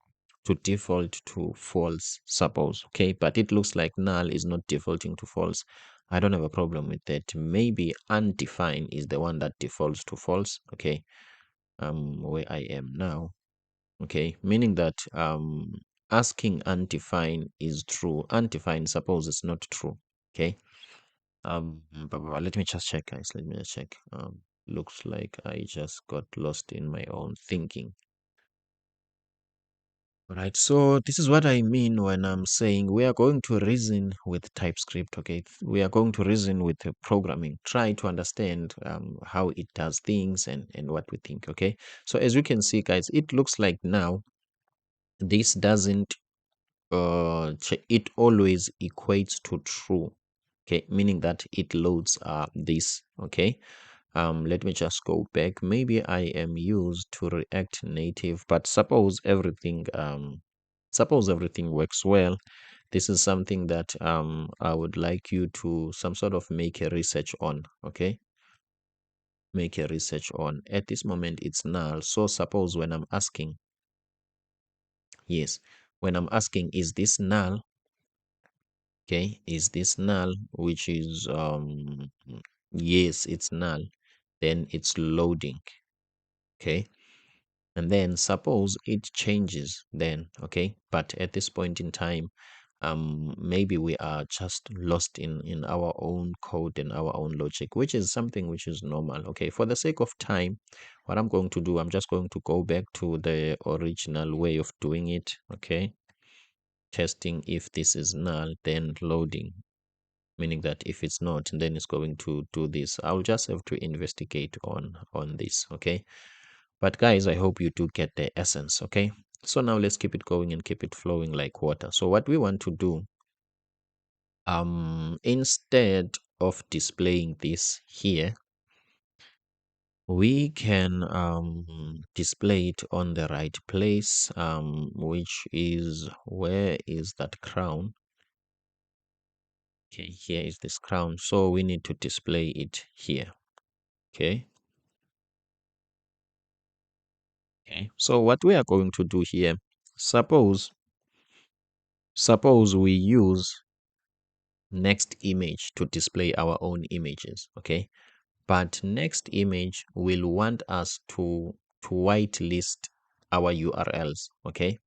default to false, suppose. Okay, but it looks like null is not defaulting to false. I don't have a problem with that. Maybe undefined is the one that defaults to false. Okay. Where I am now. Okay, meaning that asking undefined is true. Undefined, suppose it's not true. Okay. Let me just check, guys. Let me just check. Looks like I just got lost in my own thinking. All right, so this is what I mean when I'm saying we are going to reason with TypeScript. Okay, we are going to reason with programming, try to understand how it does things and what we think. Okay, so as you can see, guys, it looks like now this doesn't it always equates to true. Okay, meaning that it loads this. Okay, let me just go back. Maybe I am used to React Native, but suppose everything works well. This is something that I would like you to some sort of make a research on. Okay, make a research on. At this moment it's null, so suppose when I'm asking, yes, when I'm asking, is this null? Okay, is this null? Which is yes, it's null. Then it's loading. Okay, and then suppose it changes then. Okay, but at this point in time, maybe we are just lost in our own code and our own logic, which is something which is normal. Okay, for the sake of time, what I'm going to do, I'm just going to go back to the original way of doing it. Okay, testing if this is null, then loading, meaning that if it's not, then it's going to do this. I'll just have to investigate on this. Okay, but guys, I hope you do get the essence. Okay, so now let's keep it going and keep it flowing like water. So what we want to do, instead of displaying this here, we can display it on the right place, which is, where is that crown? Okay, here is this crown, so we need to display it here. Okay. Okay. So what we are going to do here, suppose we use next image to display our own images. Okay. But next image will want us to whitelist our URLs. Okay.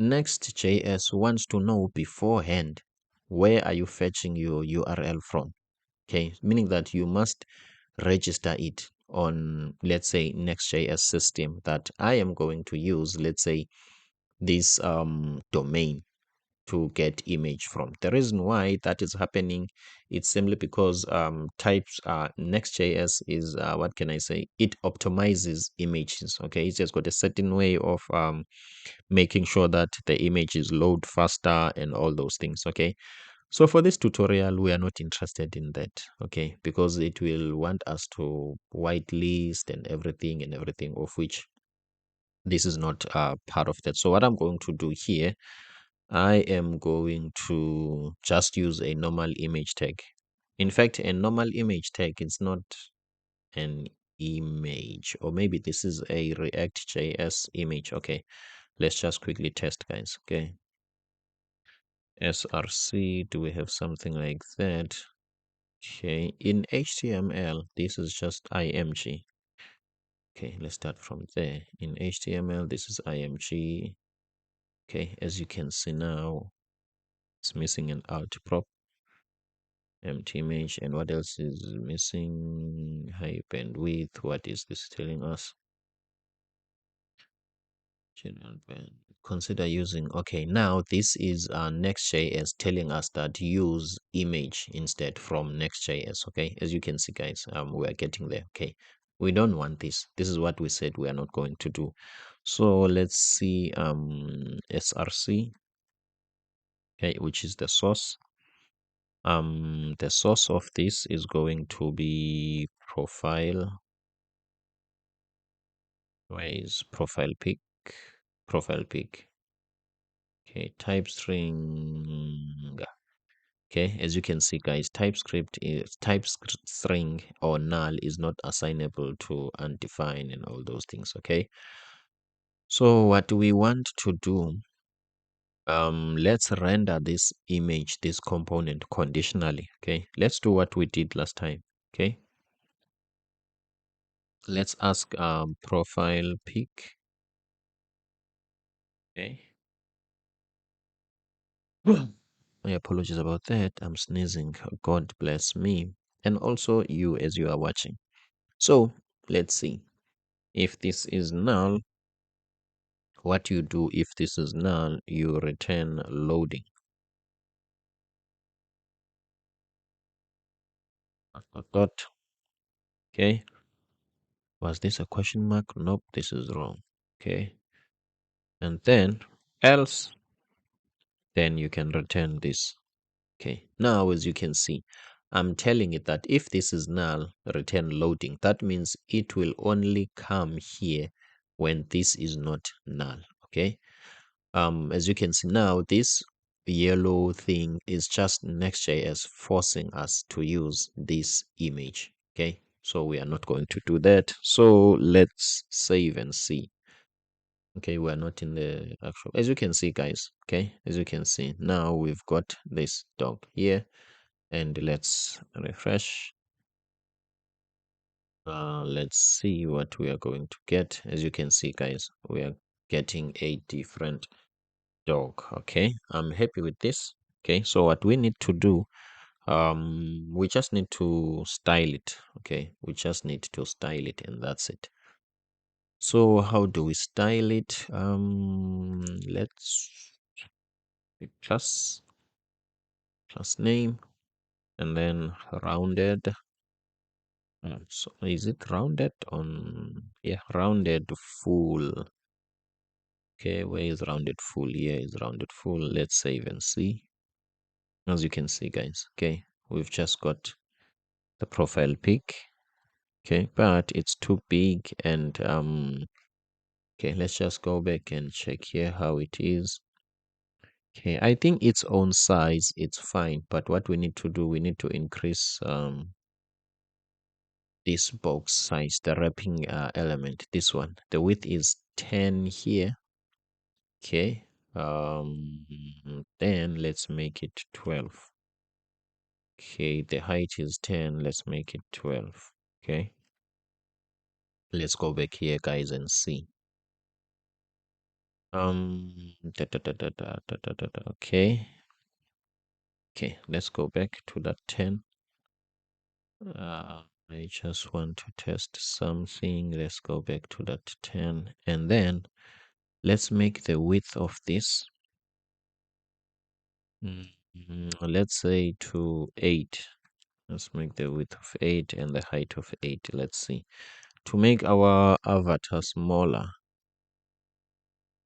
Next.js wants to know beforehand, where are you fetching your URL from? Okay, meaning that you must register it on, let's say, Next.js system that I am going to use, let's say, this domain to get image from. The reason why that is happening, it's simply because types Next.js is what can I say, it optimizes images. Okay, it's just got a certain way of making sure that the images load faster and all those things. Okay, so for this tutorial, we are not interested in that, okay, because it will want us to whitelist and everything, of which this is not part of that. So what I'm going to do here, I am going to just use a normal image tag. In fact, a normal image tag is not an image, or maybe this is a React.js image. Okay, let's just quickly test, guys. Okay, src, do we have something like that? Okay, in HTML, this is just img. Okay, let's start from there. In HTML, this is img. Okay, as you can see now, it's missing an alt prop, empty image, and what else is missing? High bandwidth. What is this telling us? General band. Consider using, okay, now this is Next.js telling us that use image instead from Next.js. Okay, as you can see, guys, we are getting there. Okay, we don't want this. This is what we said we are not going to do. So let's see src, okay, which is the source. The source of this is going to be profile. Where is profile pic? Profile pic. Okay, type string. Okay, as you can see, guys, TypeScript is type string or null is not assignable to undefined and all those things. Okay, so what we want to do, Let's render this image, this component conditionally. Okay, let's do what we did last time. Okay, let's ask profile pic. Okay. My apologies about that. I'm sneezing. God bless me. And also you as you are watching. So let's see. If this is null, what you do if this is null, you return loading. Dot. Okay. Was this a question mark? Nope, this is wrong. Okay. And then else, then you can return this. Okay. Now, as you can see, I'm telling it that if this is null, return loading. That means it will only come here when this is not null. Okay. As you can see now, this yellow thing is just Next.js forcing us to use this image. Okay. So we are not going to do that. So let's save and see. Okay, we're not in the actual, as you can see, guys. Okay, as you can see, now we've got this dog here, and let's refresh. Let's see what we are going to get. As you can see, guys, we are getting a different dog. Okay, I'm happy with this. Okay, so what we need to do, we just need to style it. Okay, we just need to style it, and that's it. So how do we style it? Let's plus name, and then rounded. So is it rounded on? Yeah, rounded full. Okay, where is rounded full? Here is rounded full. Let's save and see. As you can see, guys. Okay, we've just got the profile pic. Okay, but it's too big, and okay, let's just go back and check here how it is. Okay, I think its own size, it's fine, but what we need to do, we need to increase this box size, the wrapping element, this one. The width is 10 here. Okay. Then let's make it 12. Okay, the height is 10. Let's make it 12. Okay. Let's go back here, guys, and see. Okay. Okay, let's go back to that 10. I just want to test something. Let's go back to that 10. And then let's make the width of this, let's say to 8. Let's make the width of 8 and the height of 8. Let's see. To make our avatar smaller.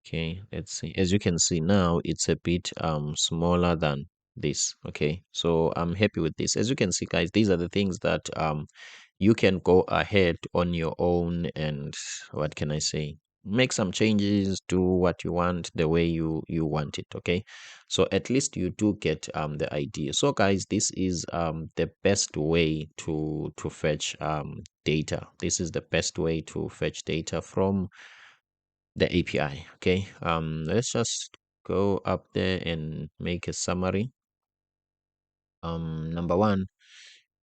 Okay, let's see. As you can see now, it's a bit smaller than this. Okay, so I'm happy with this. As you can see, guys, these are the things that you can go ahead on your own, and what can I say, make some changes, do what you want the way you want it. Okay, so at least you do get the idea. So guys, this is the best way to fetch data. This is the best way to fetch data from the API. Okay, let's just go up there and make a summary. Number one,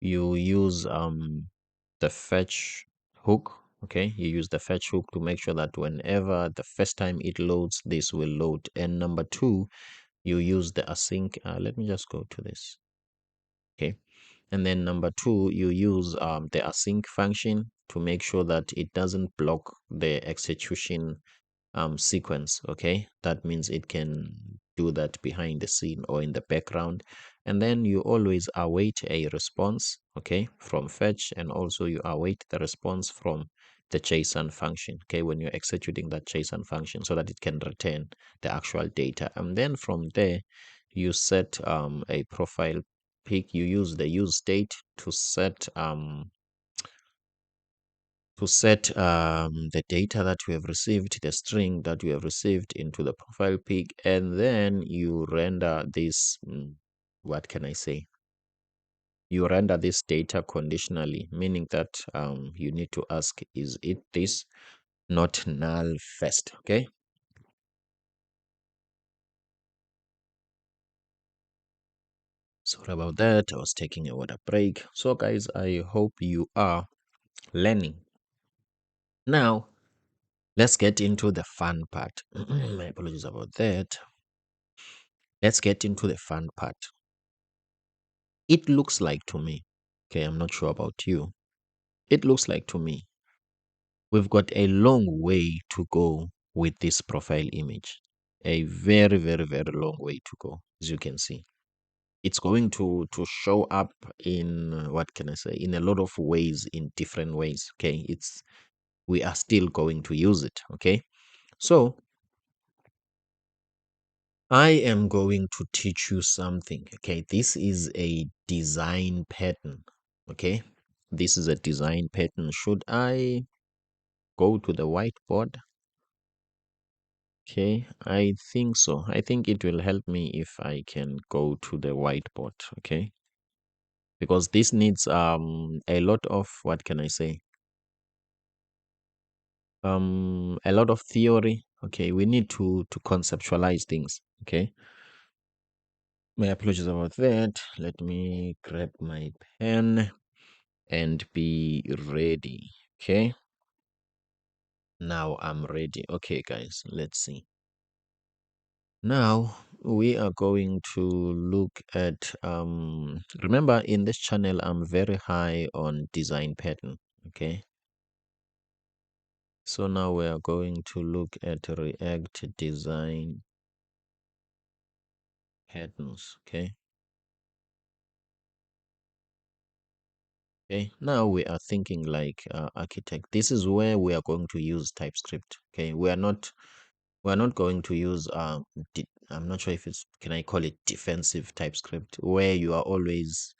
you use the fetch hook. Okay, you use the fetch hook to make sure that whenever the first time it loads, this will load. And number two, you use the async. Let me just go to this. Okay, and then number two, you use the async function to make sure that it doesn't block the execution sequence. Okay, that means it can do that behind the scene or in the background. And then you always await a response, okay, from fetch, and also you await the response from the JSON function, okay, when you're executing that JSON function, so that it can return the actual data. And then from there you set a profile pic. You use the use state to set the data that we have received, the string that we have received, into the profile pic, and then you render this, what can I say? You render this data conditionally, meaning that you need to ask, is it this, not null first, okay? Sorry about that. I was taking a water break. So, guys, I hope you are learning. Now, let's get into the fun part. My apologies about that. Let's get into the fun part. It looks like to me, okay, I'm not sure about you. It looks like to me we've got a long way to go with this profile image. A very, very, very long way to go, as you can see. It's going to show up in what can I say, in a lot of ways, in different ways. Okay, it's we are still going to use it. Okay, so I am going to teach you something. Okay, this is a design pattern. Okay, this is a design pattern. Should I go to the whiteboard? Okay, I think so. I think it will help me if I can go to the whiteboard. Okay, because this needs a lot of, what can I say, a lot of theory. Okay, we need to conceptualize things. Okay, my apologies about that. Let me grab my pen and be ready. Okay, now I'm ready. Okay, guys, let's see. Now we are going to look at remember, in this channel I'm very high on design pattern. Okay, so now we are going to look at React design patterns. Okay, okay, now we are thinking like architect. This is where we are going to use TypeScript. Okay, we are not going to use I'm not sure if it's, can I call it defensive TypeScript, where you are always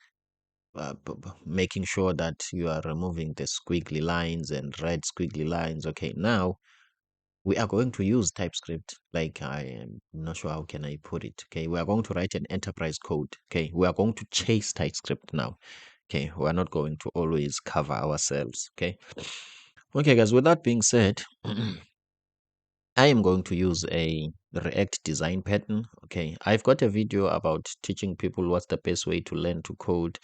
making sure that you are removing the squiggly lines and red squiggly lines. Okay, now we are going to use TypeScript. Like, I am not sure how can I put it. Okay, we are going to write an enterprise code. Okay, we are going to chase TypeScript now. Okay, we are not going to always cover ourselves. Okay, okay, guys. With that being said, I am going to use a React design pattern. Okay, I've got a video about teaching people what's the best way to learn to code.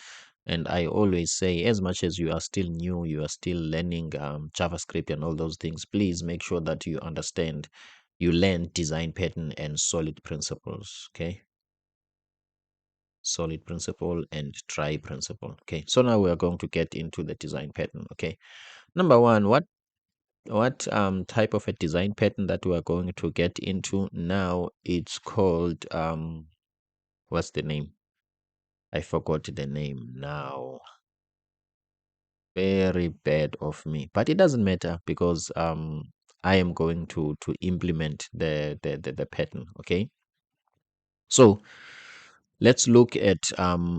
And I always say, as much as you are still new, you are still learning JavaScript and all those things, please make sure that you understand, you learn design pattern and solid principles. Okay, solid principle and try principle. Okay, so now we are going to get into the design pattern. Okay, number one, what type of a design pattern that we are going to get into now? It's called what's the name? I forgot the name now. Very bad of me, but it doesn't matter because I am going to implement the pattern. Okay, so let's look at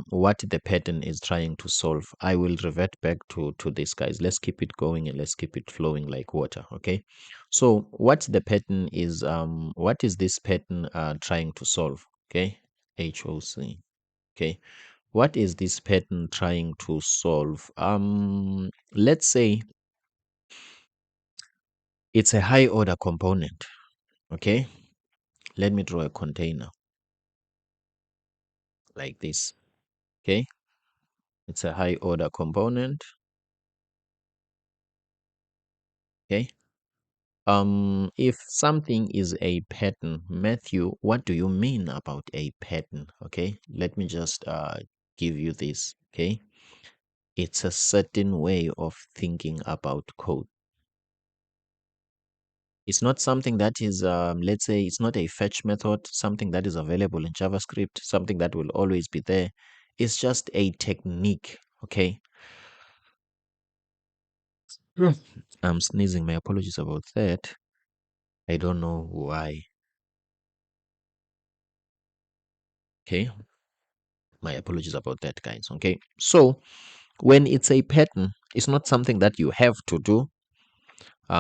what the pattern is trying to solve. I will revert back to this, guys. Let's keep it going and let's keep it flowing like water. Okay, so what the pattern is, what is this pattern trying to solve? Okay, HOC. Okay, what is this pattern trying to solve? Let's say it's a high order component. Okay, let me draw a container like this. Okay, it's a high order component. Okay, if something is a pattern, Matthew, what do you mean about a pattern? Okay, let me just give you this. Okay, it's a certain way of thinking about code. It's not something that is, let's say, it's not a fetch method, something that is available in JavaScript, something that will always be there. It's just a technique. Okay. Mm. I'm sneezing. My apologies about that. I don't know why. Okay. My apologies about that, guys. Okay. So when it's a pattern, it's not something that you have to do.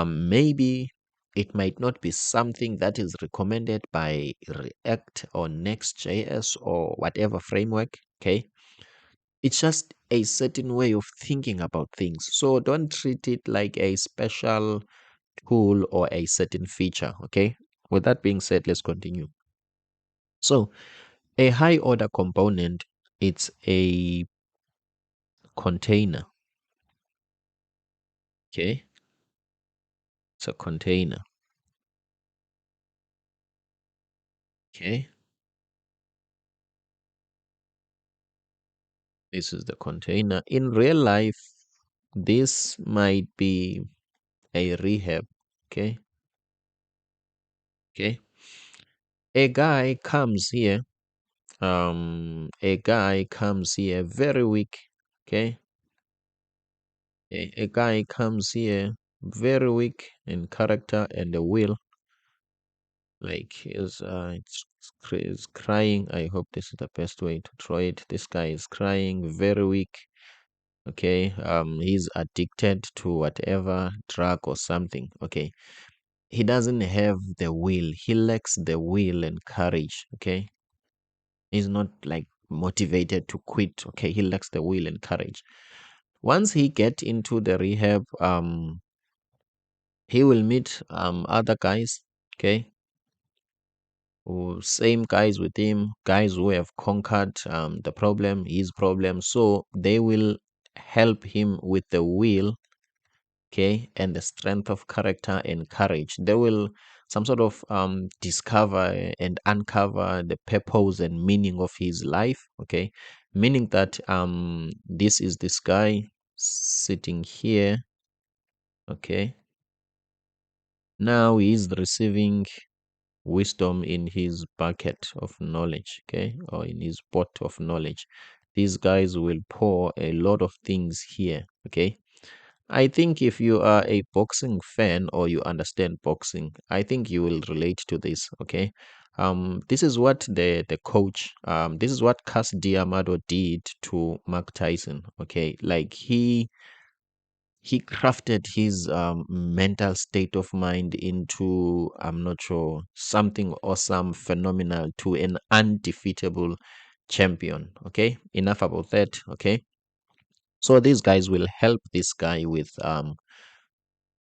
Maybe it might not be something that is recommended by React or Next.js or whatever framework. Okay. It's just a certain way of thinking about things. So don't treat it like a special tool or a certain feature. Okay. With that being said, let's continue. So a high order component It's a container. Okay, it's a container. Okay, this is the container. In real life, this might be a rehab. Okay, okay. A guy comes here. A guy comes here very weak. Okay, a guy comes here very weak in character and the will. Like is crying. I hope this is the best way to draw it. This guy is crying, very weak. Okay, he's addicted to whatever drug or something. Okay, he doesn't have the will. He lacks the will and courage. Okay, he's not like motivated to quit. Okay, he lacks the will and courage. Once he get into the rehab, he will meet other guys. Okay, who same guys with him, guys who have conquered the problem, his problem. So they will help him with the will, okay, and the strength of character and courage. They will some sort of discover and uncover the purpose and meaning of his life, okay, meaning that this is this guy sitting here, okay. Now he is receiving wisdom in his bucket of knowledge, okay, or in his pot of knowledge. These guys will pour a lot of things here, okay. I think if you are a boxing fan or you understand boxing, I think you will relate to this, okay. This is what the coach, this is what Cas Diamado did to Mark Tyson, okay. Like he crafted his mental state of mind into, I'm not sure, something awesome, phenomenal, to an undefeatable champion. Okay, enough about that. Okay, so these guys will help this guy with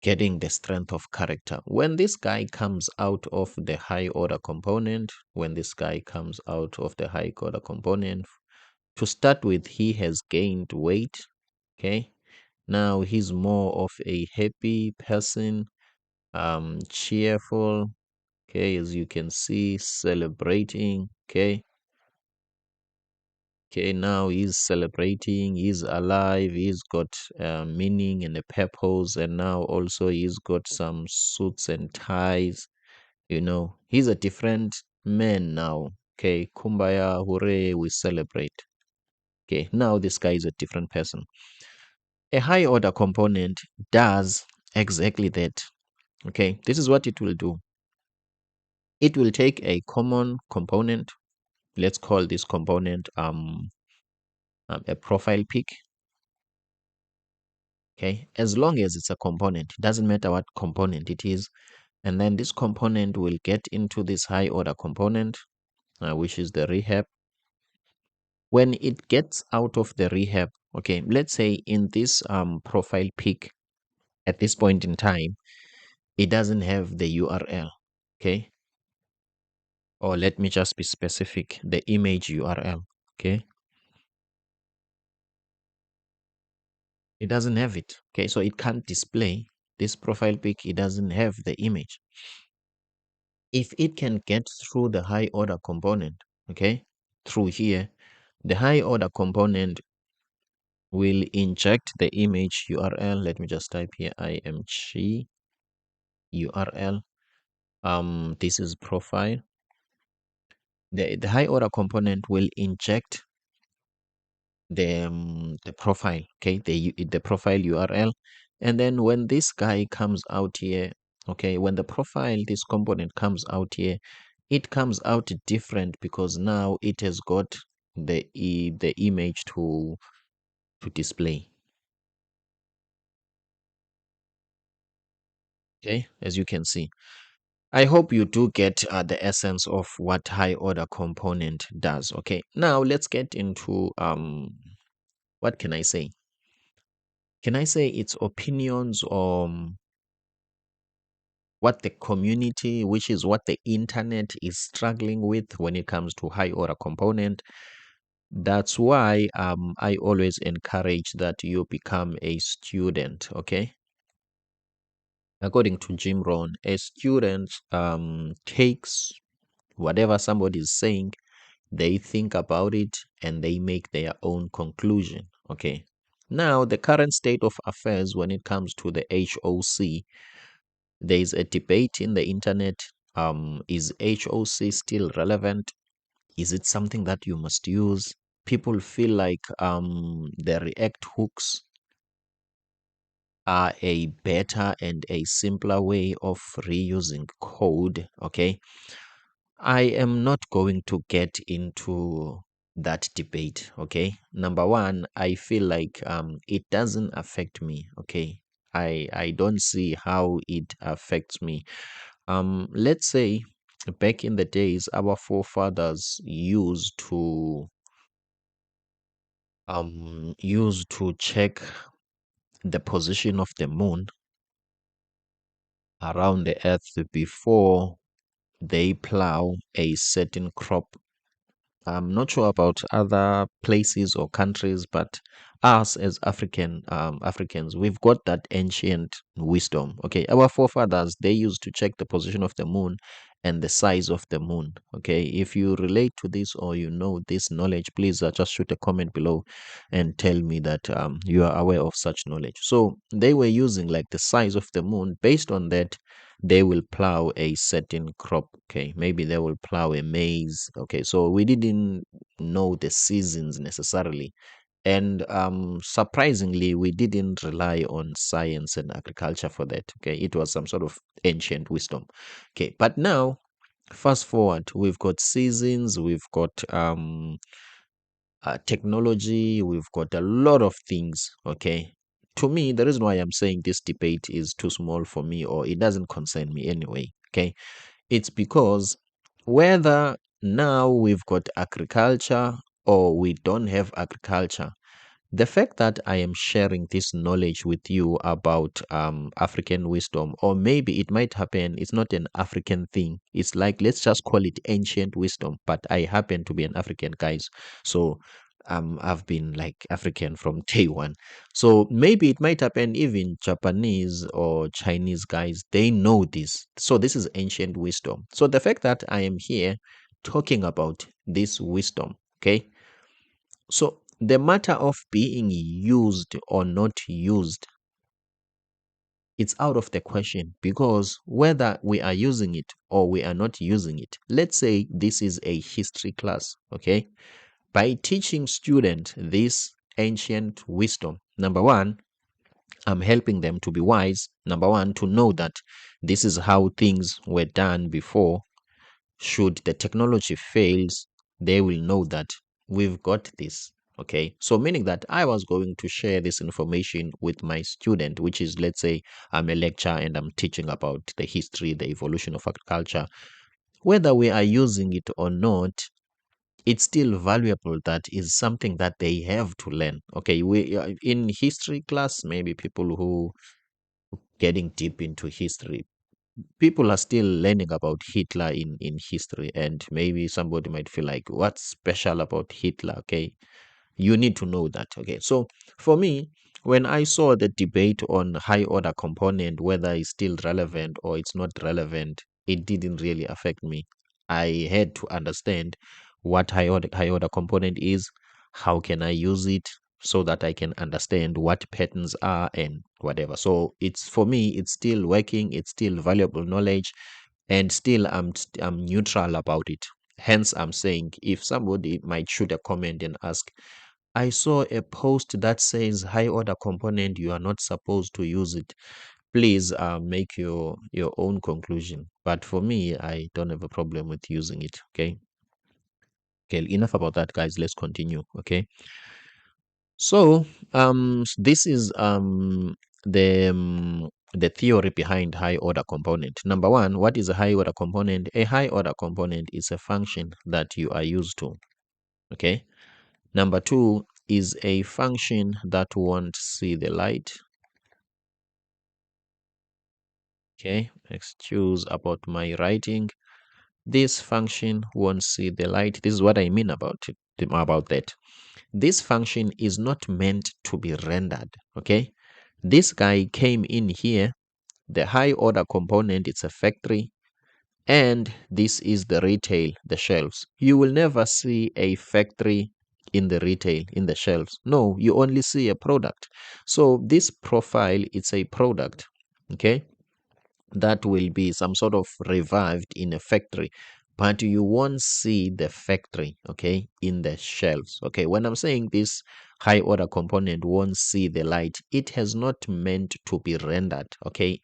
getting the strength of character. When this guy comes out of the high order component, when this guy comes out of the high order component, to start with, he has gained weight. Okay, now he's more of a happy person, cheerful. Okay, as you can see, celebrating. Okay, okay, now he's celebrating. He's alive. He's got meaning and a purpose, and now also he's got some suits and ties. You know, he's a different man now. Okay, kumbaya, hooray, we celebrate. Okay, now this guy is a different person. A high order component does exactly that. Okay, this is what it will do. It will take a common component. Let's call this component a profile pic. Okay, as long as it's a component, it doesn't matter what component it is. And then this component will get into this high order component, which is the rehab. When it gets out of the rehab, okay, let's say in this profile pic at this point in time, it doesn't have the URL. Okay, or let me just be specific, the image URL. Okay, it doesn't have it. Okay, so it can't display this profile pic. It doesn't have the image. If it can get through the high order component, okay, through here, the high order component will inject the image URL. Let me just type here img URL. This is profile. The high order component will inject the profile, okay, the profile URL. And then when this guy comes out here, okay, when the profile, this component comes out here, it comes out different because now it has got the image to display. Okay, as you can see, I hope you do get the essence of what high order component does. Okay, now let's get into what can I say? Can I say its opinions on what the community, which is what the internet is struggling with when it comes to high order component? That's why I always encourage that you become a student, okay? According to Jim Rohn, a student takes whatever somebody is saying, they think about it, and they make their own conclusion, okay? Now, the current state of affairs when it comes to the HOC, there is a debate in the internet. Is HOC still relevant? Is it something that you must use? People feel like the React hooks are a better and a simpler way of reusing code. Okay. I am not going to get into that debate. Okay. Number one, I feel like it doesn't affect me. Okay. I don't see how it affects me. Let's say back in the days, our forefathers used to check the position of the moon around the earth before they plow a certain crop. I'm not sure about other places or countries, but us as Africans, we've got that ancient wisdom. Okay, our forefathers, they used to check the position of the moon and the size of the moon. Okay, if you relate to this or you know this knowledge, please just shoot a comment below and tell me that you are aware of such knowledge. So they were using like the size of the moon. Based on that, they will plow a certain crop. Okay, maybe they will plow a maize. Okay, so we didn't know the seasons necessarily, and surprisingly, we didn't rely on science and agriculture for that. Okay, it was some sort of ancient wisdom. Okay, but now fast forward, we've got seasons, we've got technology, we've got a lot of things. Okay, to me, the reason why I'm saying this debate is too small for me, or it doesn't concern me anyway. Okay, it's because whether now we've got agriculture or we don't have agriculture, the fact that I am sharing this knowledge with you about African wisdom, or maybe it might happen, it's not an African thing. It's like, let's just call it ancient wisdom, but I happen to be an African, guys. So I've been like African from day one. So maybe it might happen, even Japanese or Chinese guys, they know this. So this is ancient wisdom. So the fact that I am here talking about this wisdom, okay? So the matter of being used or not used, it's out of the question, because whether we are using it or we are not using it, let's say this is a history class, okay? By teaching student this ancient wisdom, number one, I'm helping them to be wise. Number one, to know that this is how things were done before. Should the technology fails, they will know that we've got this. Okay, so meaning that I was going to share this information with my student, which is, let's say I'm a lecturer and I'm teaching about the history, the evolution of agriculture. Whether we are using it or not, it's still valuable. That is something that they have to learn. Okay, we in history class, maybe people who getting deep into history, people are still learning about Hitler in history, and maybe somebody might feel like, what's special about Hitler? Okay, you need to know that. Okay, so for me, when I saw the debate on high order component, whether it's still relevant or it's not relevant, it didn't really affect me. I had to understand what high order component is, how can I use it, so that I can understand what patterns are and whatever. So it's, for me, it's still working, it's still valuable knowledge, and still I'm neutral about it. Hence, I'm saying if somebody might shoot a comment and ask, I saw a post that says high order component, you are not supposed to use it. Please make your own conclusion. But for me, I don't have a problem with using it. Okay. Okay, enough about that, guys. Let's continue. Okay. So this is the theory behind high order component. Number one, what is a high order component? A high order component is a function that you are used to. Okay. Number two is a function that won't see the light. Okay, excuse about my writing. This function won't see the light. This is what I mean about it. about that. This function is not meant to be rendered. Okay, this guy came in here. The high order component, it's a factory, and this is the retail, the shelves. You will never see a factory in the retail, in the shelves. No, you only see a product. So this profile, it's a product. Okay, that will be some sort of revived in a factory, but you won't see the factory, okay, in the shelves. Okay, when I'm saying this high order component won't see the light, it has not meant to be rendered. Okay,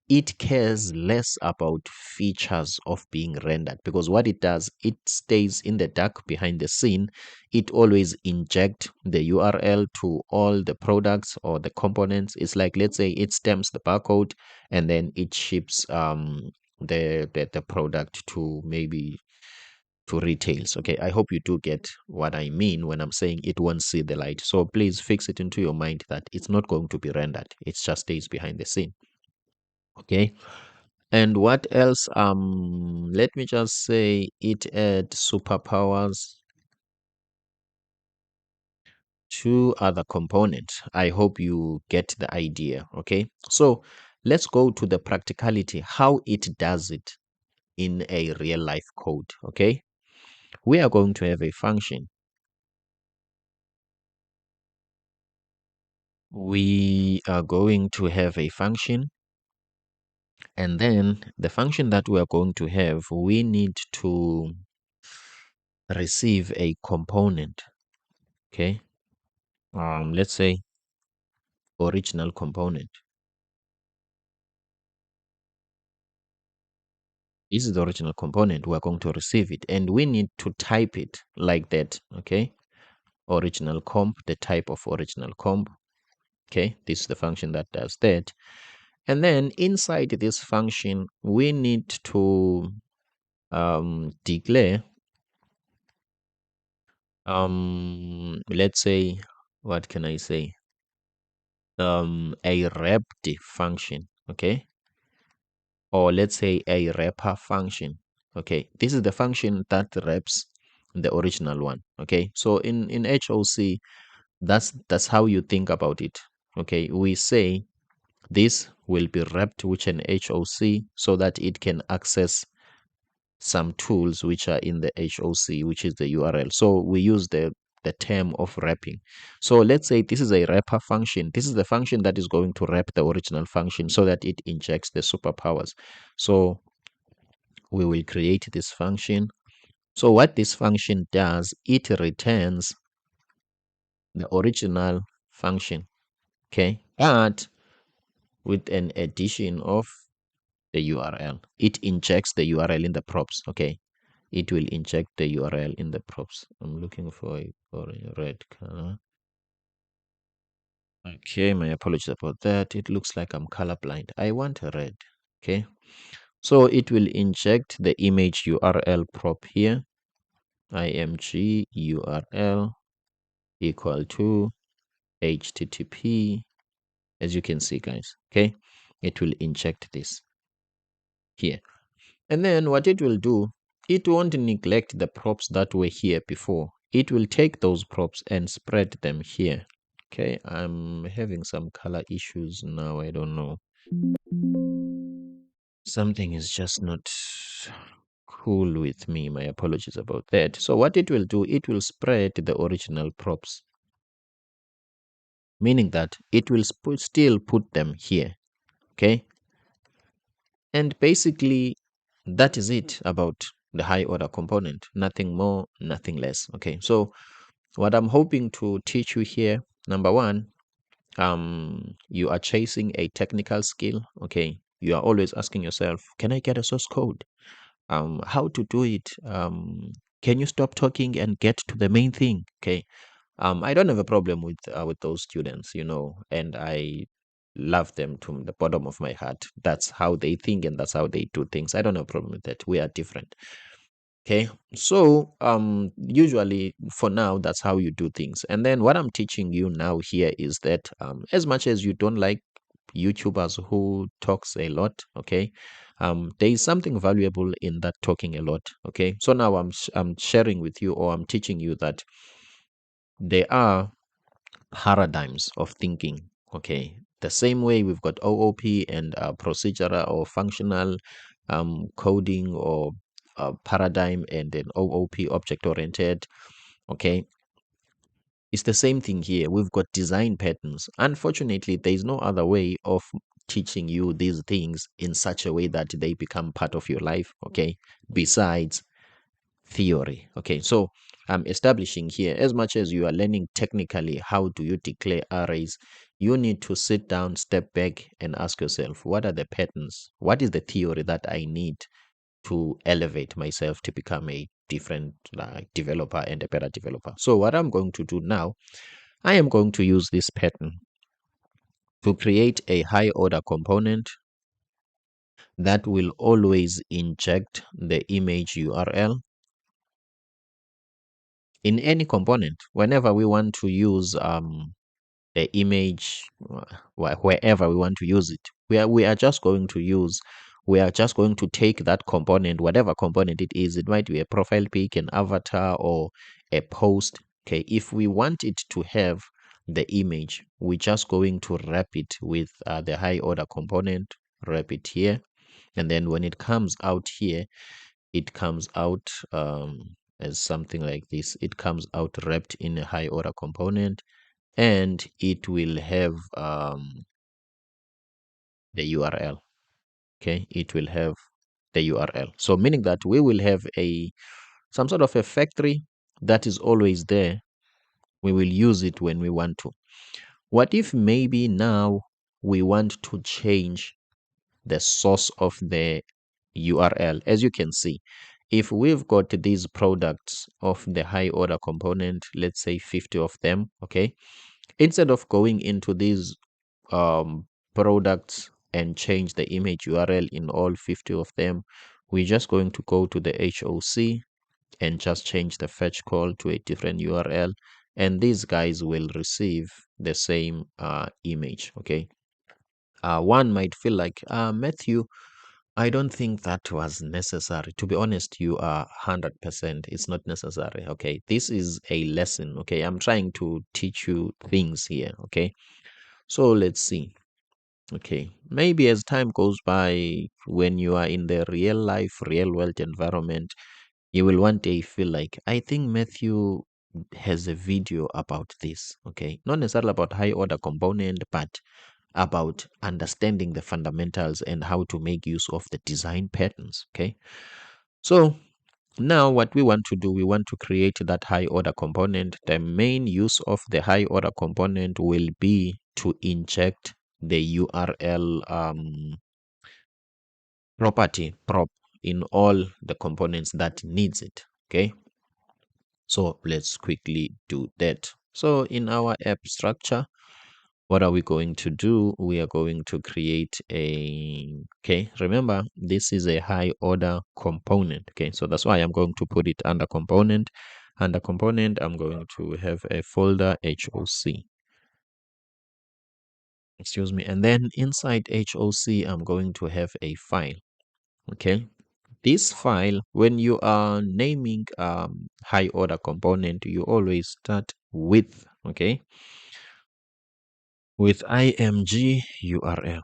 it cares less about features of being rendered, because what it does, it stays in the dark behind the scene. It always inject the URL to all the products or the components. It's like, let's say it stamps the barcode and then it ships the product to maybe to retails. Okay, I hope you do get what I mean when I'm saying it won't see the light. So please fix it into your mind that it's not going to be rendered, it just stays behind the scene. Okay, and what else? Let me just say it adds superpowers to other components. I hope you get the idea. Okay, so let's go to the practicality, how it does it in a real life code. Okay, we are going to have a function. We are going to have a function, and then the function that we are going to have, we need to receive a component. Okay, let's say original component. This is the original component. We're going to receive it, and we need to type it like that. Okay, original comp, the type of original comp. Okay, this is the function that does that. And then inside this function, we need to declare, let's say, what can I say? A wrapped function. Okay, or let's say a wrapper function. Okay, this is the function that wraps the original one. Okay, so in HOC, that's how you think about it. Okay, we say this will be wrapped with an HOC so that it can access some tools which are in the HOC, which is the URL. So we use the term of wrapping. So let's say this is a wrapper function. This is the function that is going to wrap the original function so that it injects the superpowers. So we will create this function. So what this function does, it returns the original function, okay, but with an addition of the URL. It injects the URL in the props, okay. It will inject the URL in the props. I'm looking for a red color. Okay, my apologies about that. It looks like I'm colorblind. I want a red, okay. So it will inject the image URL prop here, img URL equal to HTTP, as you can see, guys. Okay, it will inject this here, and then what it will do, it won't neglect the props that were here before. It will take those props and spread them here. Okay, I'm having some color issues now. I don't know, something is just not cool with me. My apologies about that. So what it will do, it will spread the original props, meaning that it will still put them here. Okay, and basically that is it about the high order component. Nothing more, nothing less. Okay, so what I'm hoping to teach you here, number one, you are chasing a technical skill. Okay, you are always asking yourself, can I get a source code? How to do it? Can you stop talking and get to the main thing? Okay, I don't have a problem with those students, and I love them to the bottom of my heart. That's how they think and that's how they do things. I don't have a problem with that. We are different. Okay, so usually for now, that's how you do things. And then what I'm teaching you now here is that as much as you don't like YouTubers who talks a lot, okay, there is something valuable in that talking a lot. Okay, so now I'm sharing with you, or I'm teaching you that there are paradigms of thinking. Okay, the same way we've got OOP and procedural or functional coding, or paradigm, and then OOP, object oriented. Okay, it's the same thing here. We've got design patterns. Unfortunately, there is no other way of teaching you these things in such a way that they become part of your life. Okay, besides theory. Okay, so I'm establishing here, as much as you are learning technically how do you declare arrays, you need to sit down, step back, and ask yourself, what are the patterns? What is the theory that I need to elevate myself to become a different developer and a better developer? So what I'm going to do now, I am going to use this pattern to create a high order component that will always inject the image URL in any component whenever we want to use the image, wherever we want to use it. We are just going to take that component, whatever component it is. It might be a profile pic, an avatar, or a post. Okay, if we want it to have the image, we're just going to wrap it with the high order component, wrap it here, and then when it comes out here, it comes out as something like this. It comes out wrapped in a high order component, and it will have the URL. Okay, it will have the URL. So meaning that we will have some sort of a factory that is always there. We will use it when we want to. What if maybe now we want to change the source of the URL? As you can see, if we've got these products of the high order component, let's say 50 of them, okay, instead of going into these products and change the image URL in all 50 of them, we're just going to go to the HOC and just change the fetch call to a different URL, and these guys will receive the same image. Okay, one might feel like, Matthew, I don't think that was necessary. To be honest, you are 100%. It's not necessary. Okay, this is a lesson. Okay, I'm trying to teach you things here. Okay, so let's see. Okay, maybe as time goes by, when you are in the real life, real world environment, you will one day feel like, I think Matthew has a video about this. Okay, not necessarily about high order component, but about understanding the fundamentals and how to make use of the design patterns. Okay, so now what we want to do, we want to create that high order component. The main use of the high order component will be to inject the URL property prop in all the components that needs it. Okay, so let's quickly do that. So in our app structure, what are we going to do? We are going to create okay, remember, this is a high order component. Okay, so that's why I'm going to put it under component. Under component, I'm going to have a folder HOC. Excuse me. And then inside HOC, I'm going to have a file. Okay, this file, when you are naming high order component, you always start with, okay, with img URL.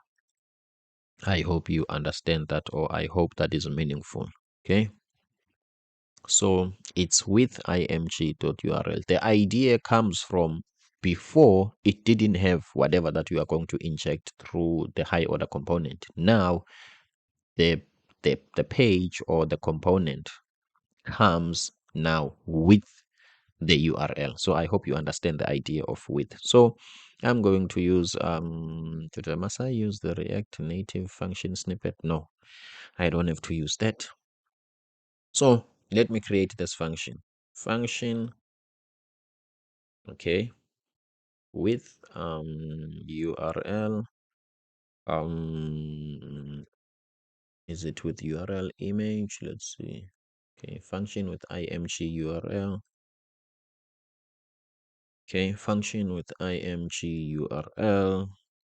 I hope you understand that, or I hope that is meaningful. Okay, so it's with img.url. The idea comes from before it didn't have whatever that you are going to inject through the high order component. Now the the page or the component comes now with the URL. So I hope you understand the idea of with. So I'm going to use must I use the React Native function snippet? No, I don't have to use that. So let me create this function. Function, okay, with URL. Is it with URL image? Let's see. Okay, function with img URL. Okay, function with img URL.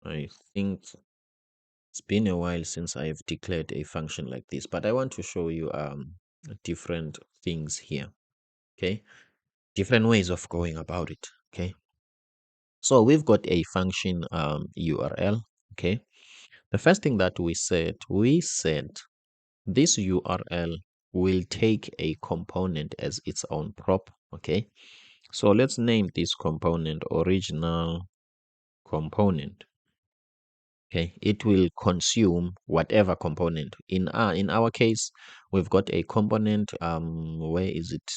I think It's been a while since I've declared a function like this, but I want to show you different things here. Okay, different ways of going about it. Okay, so we've got a function URL. Okay, the first thing that we said this URL will take a component as its own prop. Okay, so let's name this component original component. Okay, it will consume whatever component. In our case, we've got a component. Where is it?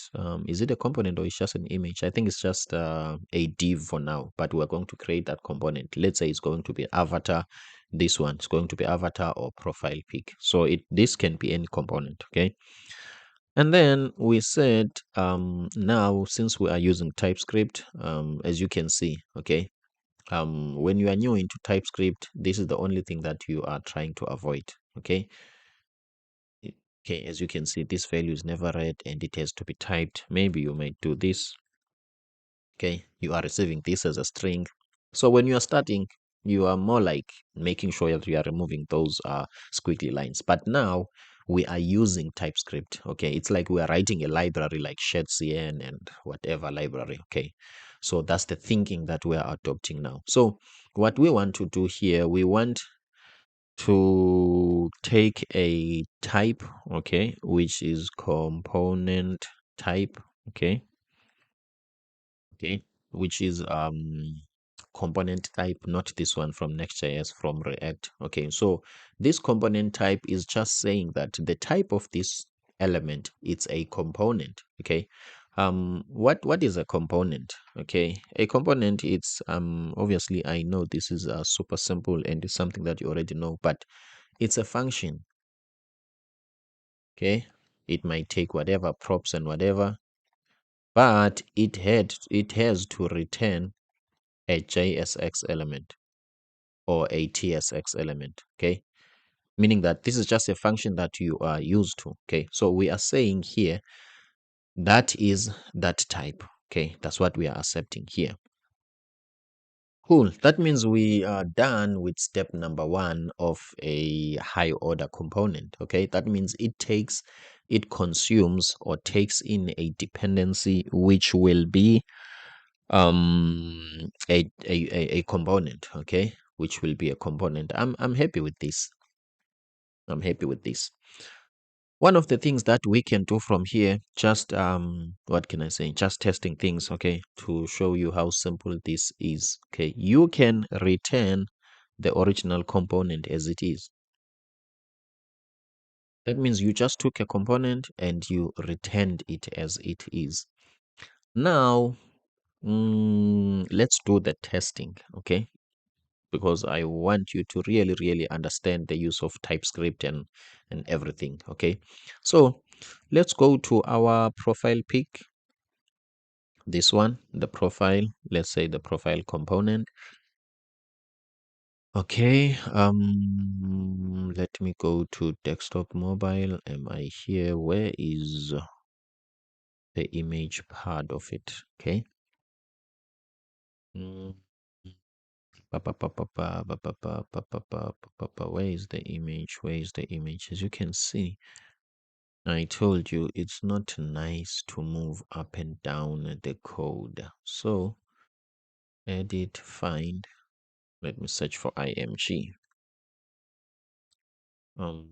Is it a component or it's just an image? I think it's just a div for now, but we're going to create that component. Let's say it's going to be avatar. This one is going to be avatar or profile pic. So this can be any component. Okay, and then we said now since we are using TypeScript, as you can see, okay, when you are new into TypeScript, this is the only thing that you are trying to avoid. Okay. Okay, as you can see, this value is never read and it has to be typed. Maybe you might do this. Okay, you are receiving this as a string. So when you are starting, you are more like making sure that you are removing those squiggly lines. But now we are using TypeScript. Okay, it's like we are writing a library like ShedCN and whatever library. Okay, so that's the thinking that we are adopting now. So what we want to do here, we want to take a type, okay, which is component type. Okay, which is component type, not this one from Next.js, from React. Okay, so this component type is just saying that the type of this element, it's a component. Okay, what is a component? Okay, a component, it's obviously I know this is super simple and it's something that you already know, but it's a function. Okay, it might take whatever props and whatever, but it has to return a JSX element or a TSX element. Okay, meaning that this is just a function that you are used to. Okay, so we are saying here that is that type. Okay, that's what we are accepting here. Cool. That means we are done with step number 1 of a high order component. Okay, that means it consumes or takes in a dependency which will be a component. Okay, which will be a component. I'm happy with this. I'm happy with this. One of the things that we can do from here, just what can I say, just testing things, okay, to show you how simple this is. Okay, you can return the original component as it is. That means you just took a component and you returned it as it is. Now let's do the testing, okay, because I want you to really understand the use of TypeScript and everything. Okay, so let's go to our profile pic. This one, the profile, let's say the profile component. Okay, let me go to desktop mobile. Am I here? Where is the image part of it? Okay. Mm, Where is the image? Where is the image? As you can see, I told you it's not nice to move up and down the code. So edit, find. Let me search for img. Um,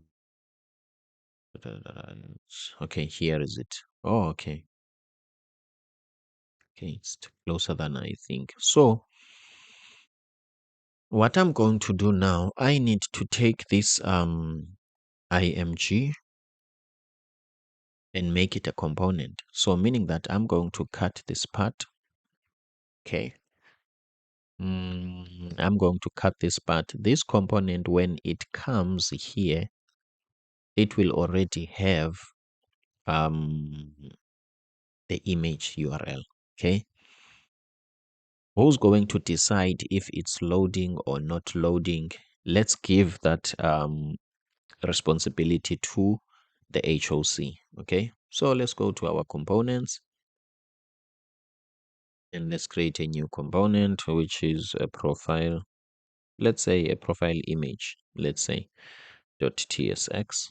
okay, here is it. Oh, okay. Okay, it's closer than I think. So what I'm going to do now, I need to take this img and make it a component. So meaning that I'm going to cut this part. Okay. I'm going to cut this part. This component, when it comes here, it will already have the image URL. Okay. Who's going to decide if it's loading or not loading? Let's give that responsibility to the HOC. Okay. So let's go to our components and let's create a new component, which is a profile. Let's say a profile image. let's say .tsx.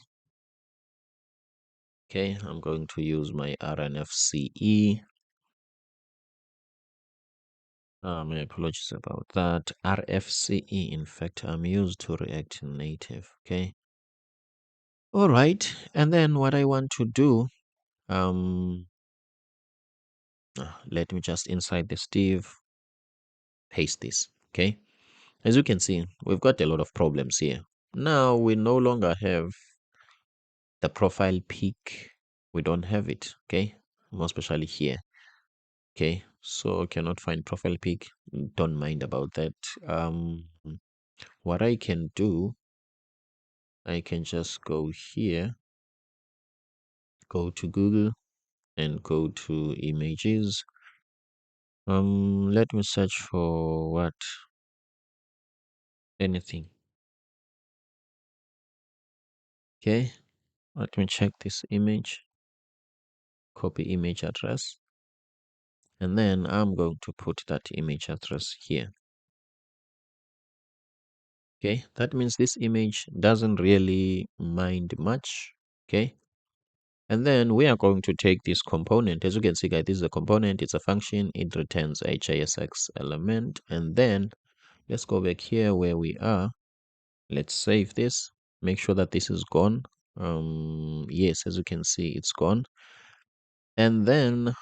Okay, I'm going to use my RNFCE. My apologies about that. RFCE, in fact, I'm used to React Native. Okay. All right. And then what I want to do, let me just inside this div, paste this. Okay. As you can see, we've got a lot of problems here. Now we no longer have the profile pic. We don't have it. Okay. More especially here. Okay. So cannot find profile pic. Don't mind about that. What I can do, I can just go here, go to Google and go to images. Let me search for what? Anything. Okay, let me check this image, copy image address, and then I'm going to put that image address here. Okay, that means this image doesn't really mind much. Okay, and then we are going to take this component. As you can see, guys, this is a component, it's a function, it returns a JSX element, and then let's go back here where we are. Let's save this, make sure that this is gone. Yes, as you can see, it's gone. And then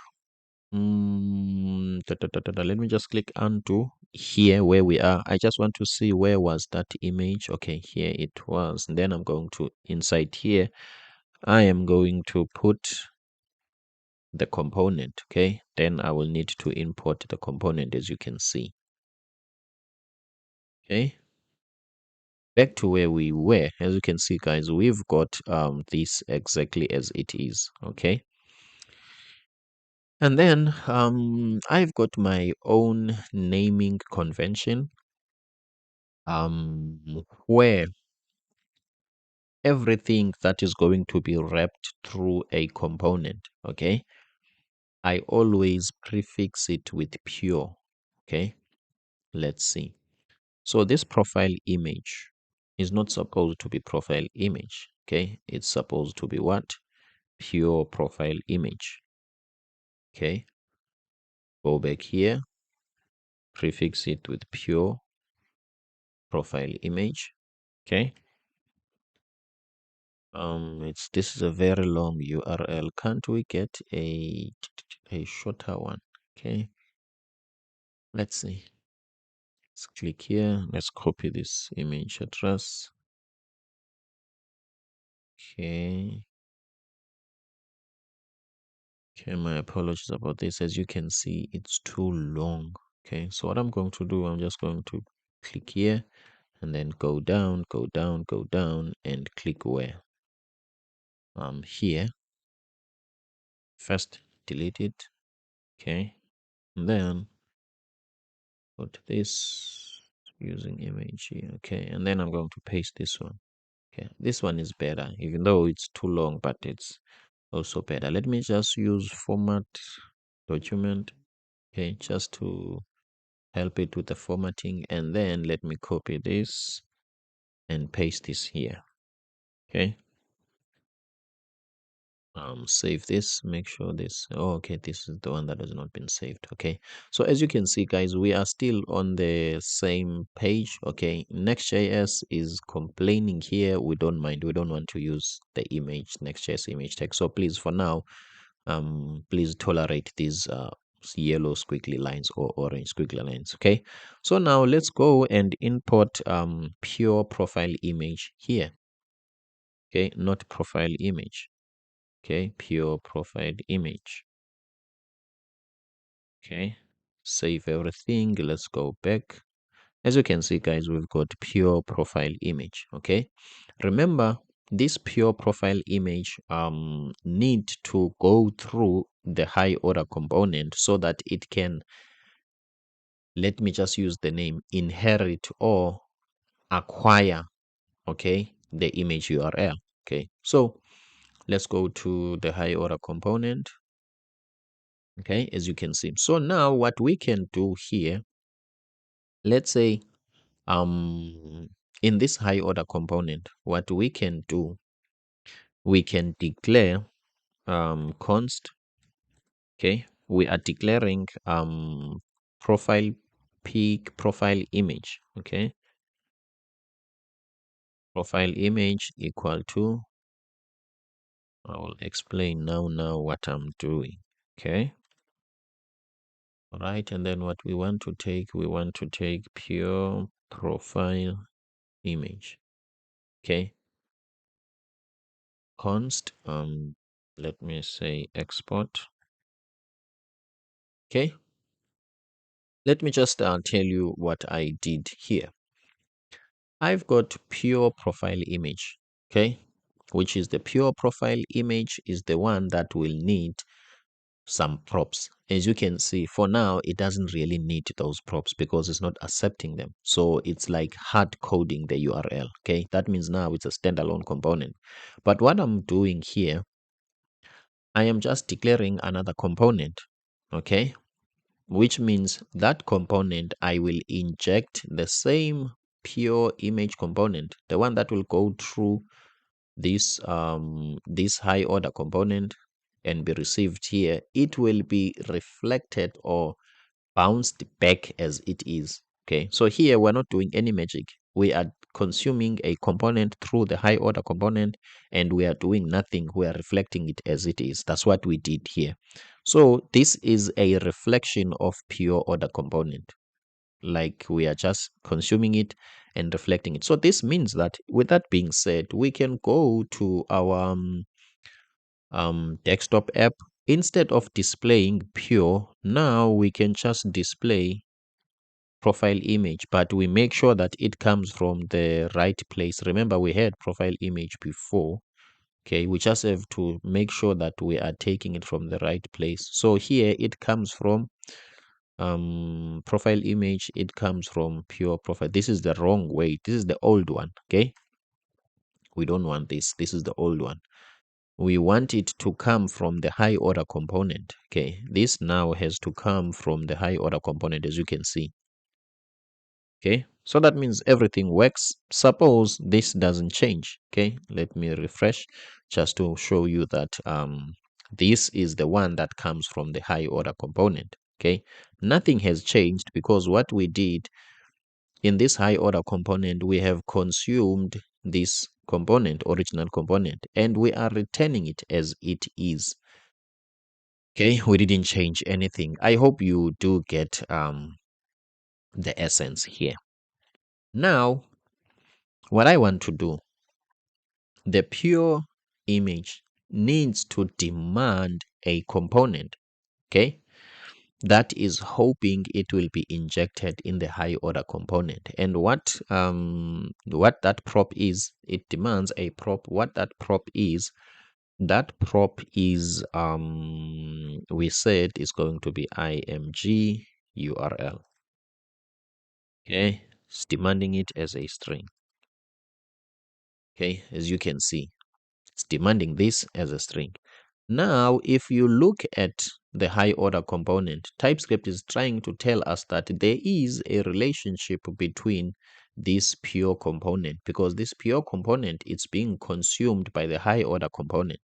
let me just click undo here where we are. I just want to see where was that image. Okay, here it was. And then I'm going to inside here, I am going to put the component. Okay, then I will need to import the component, as you can see. Okay, back to where we were. As you can see, guys, we've got this exactly as it is. Okay, and then I've got my own naming convention where everything that is going to be wrapped through a component, okay, I always prefix it with pure. Okay, let's see. So this profile image is not supposed to be profile image. Okay, it's supposed to be what? Pure profile image. Okay, go back here, prefix it with pure profile image. Okay, this is a very long URL. Can't we get a shorter one? Okay, let's see. Let's click here. Let's copy this image address. Okay. Okay, my apologies about this. As you can see, it's too long. Okay, so what I'm going to do, I'm just going to click here and then go down, go down, go down, and click where? Here. First, delete it. Okay, and then put this using image here. Okay, and then I'm going to paste this one. Okay, this one is better, even though it's too long, but it's also better. Let me just use format document. Okay, just to help it with the formatting, and then let me copy this and paste this here. Okay, save this, make sure this, oh, okay, this is the one that has not been saved. Okay, so as you can see, guys, we are still on the same page. Okay, Next.js is complaining here. We don't mind, we don't want to use the image Next.js image text, so please, for now, please tolerate these yellow squiggly lines or orange squiggly lines. Okay, so now let's go and import pure profile image here. Okay, not profile image. Okay, pure profile image. Okay, save everything. Let's go back. As you can see, guys, we've got pure profile image. Okay, remember, this pure profile image need to go through the high order component so that it can, let me just use the name, inherit or acquire, okay, the image URL. Okay, so let's go to the high order component. Okay, as you can see, so now what we can do here, let's say in this high order component, what we can do, we can declare const. Okay, we are declaring profile pic, profile image. Okay, profile image equal to, I will explain now what I'm doing. Okay, all right, and then what we want to take, we want to take pure profile image. Okay, const let me say export. Okay, let me just tell you what I did here. I've got pure profile image. Okay, which is the pure profile image is the one that will need some props. As you can see, for now, it doesn't really need those props because it's not accepting them. So it's like hard coding the URL. Okay, that means now it's a standalone component. But what I'm doing here, I am just declaring another component. Okay, which means that component I will inject the same pure image component, the one that will go through this high order component and be received here. It will be reflected or bounced back as it is. Okay, so here we're not doing any magic. We are consuming a component through the high order component and we are doing nothing. We are reflecting it as it is. That's what we did here. So this is a reflection of pure order component. Like we are just consuming it and reflecting it. So this means that with that being said, we can go to our desktop app. Instead of displaying pure, now we can just display profile image, but we make sure that it comes from the right place. Remember, we had profile image before. Okay, we just have to make sure that we are taking it from the right place. So here it comes from profile image, it comes from pure profile. This is the wrong way. This is the old one. Okay, we don't want this. This is the old one. We want it to come from the high order component. Okay, this now has to come from the high order component, as you can see. Okay, so that means everything works. Suppose this doesn't change. Okay, let me refresh just to show you that this is the one that comes from the high order component. Okay, nothing has changed because what we did in this high order component, we have consumed this component, original component, and we are returning it as it is. Okay, we didn't change anything. I hope you do get the essence here. Now, what I want to do, the pure image needs to demand a component, okay, that is hoping it will be injected in the high order component. And what that prop is, it demands a prop. What that prop is, that prop is we said is going to be img URL. Okay, it's demanding it as a string. Okay, as you can see, it's demanding this as a string. Now, if you look at the high order component, TypeScript is trying to tell us that there is a relationship between this pure component, because this pure component is being consumed by the high order component.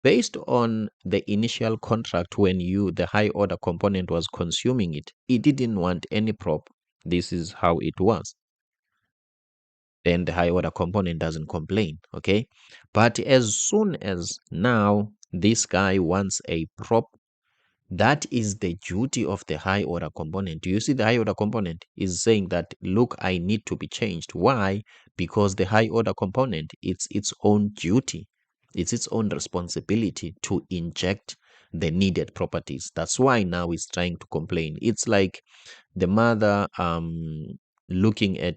Based on the initial contract, when the high order component was consuming it, it didn't want any prop. This is how it was. Then the high order component doesn't complain. Okay, but as soon as now this guy wants a prop, that is the duty of the high order component. Do you see the high order component is saying that, look, I need to be changed. Why? Because the high order component, it's its own duty, it's its own responsibility to inject the needed properties. That's why now it's trying to complain. It's like the mother looking at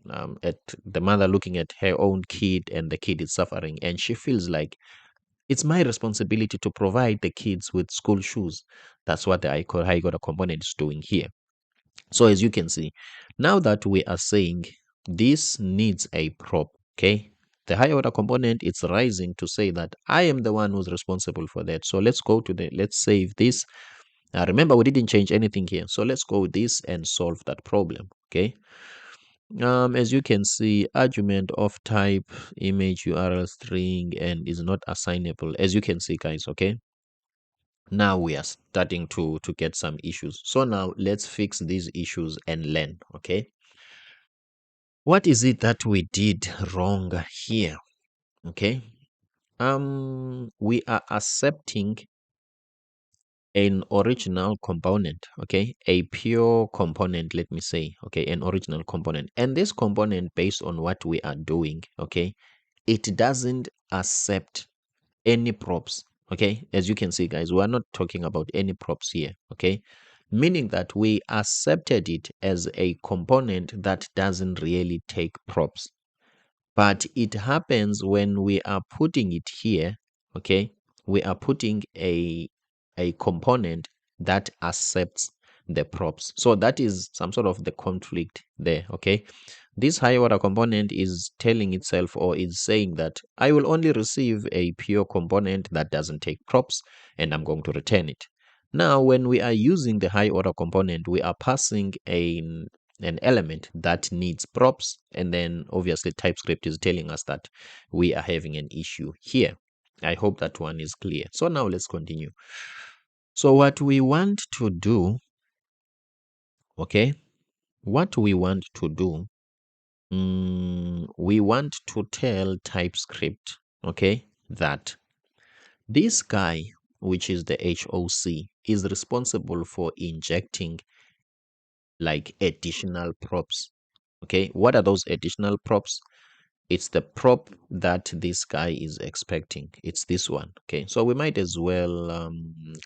the mother looking at her own kid, and the kid is suffering, and she feels like it's my responsibility to provide the kids with school shoes. That's what the high order component is doing here. So as you can see, now that we are saying this needs a prop, okay, the high order component, it's rising to say that I am the one who's responsible for that. So let's save this. Now remember, we didn't change anything here. So let's go with this and solve that problem. Okay. As you can see, argument of type image URL string and is not assignable. As you can see, guys, okay? Now we are starting to get some issues. So now let's fix these issues and learn, okay? What is it that we did wrong here? Okay. We are accepting an original component, okay? A pure component, let me say, okay, an original component. And this component, based on what we are doing, okay, it doesn't accept any props, okay? As you can see, guys, we're not talking about any props here, okay? Meaning that we accepted it as a component that doesn't really take props. But it happens when we are putting it here, okay? We are putting a component that accepts the props. So that is some sort of the conflict there, okay? This high order component is telling itself or is saying that I will only receive a pure component that doesn't take props and I'm going to return it. Now, when we are using the high order component, we are passing an element that needs props, and then obviously TypeScript is telling us that we are having an issue here. I hope that one is clear. So now let's continue. So what we want to do, okay, what we want to do, we want to tell TypeScript, okay, that this guy, which is the HOC, is responsible for injecting like additional props. Okay, what are those additional props? It's the prop that this guy is expecting. It's this one. Okay, so we might as well